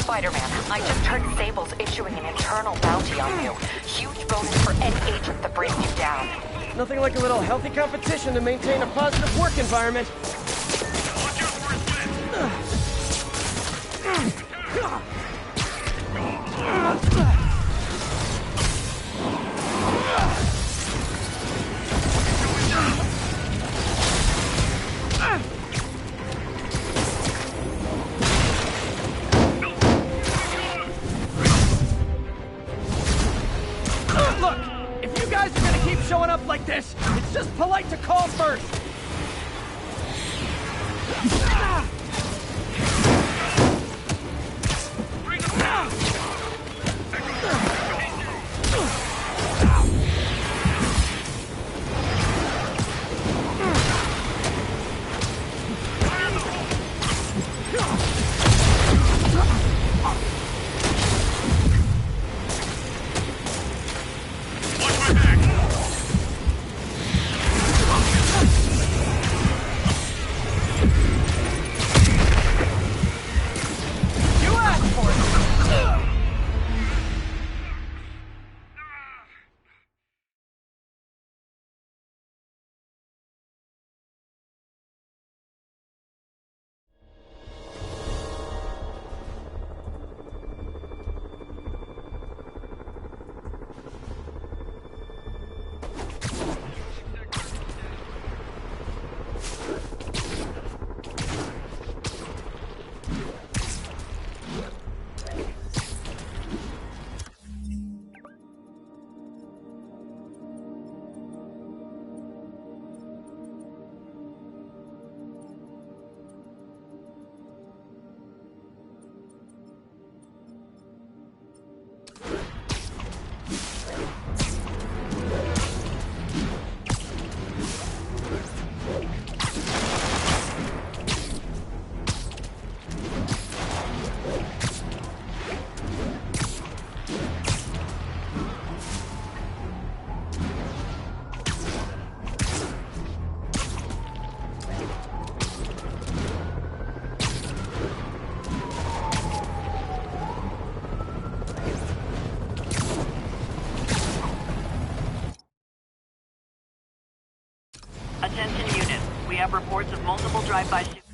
Spider-Man, I just heard Sable's issuing an internal bounty on you. Huge bonus for any agent that brings you down. Nothing like a little healthy competition to maintain a positive work environment. Watch out for his Look, if you guys are gonna keep showing up like this, it's just polite to call first. Attention units. We have reports of multiple drive-by shootings.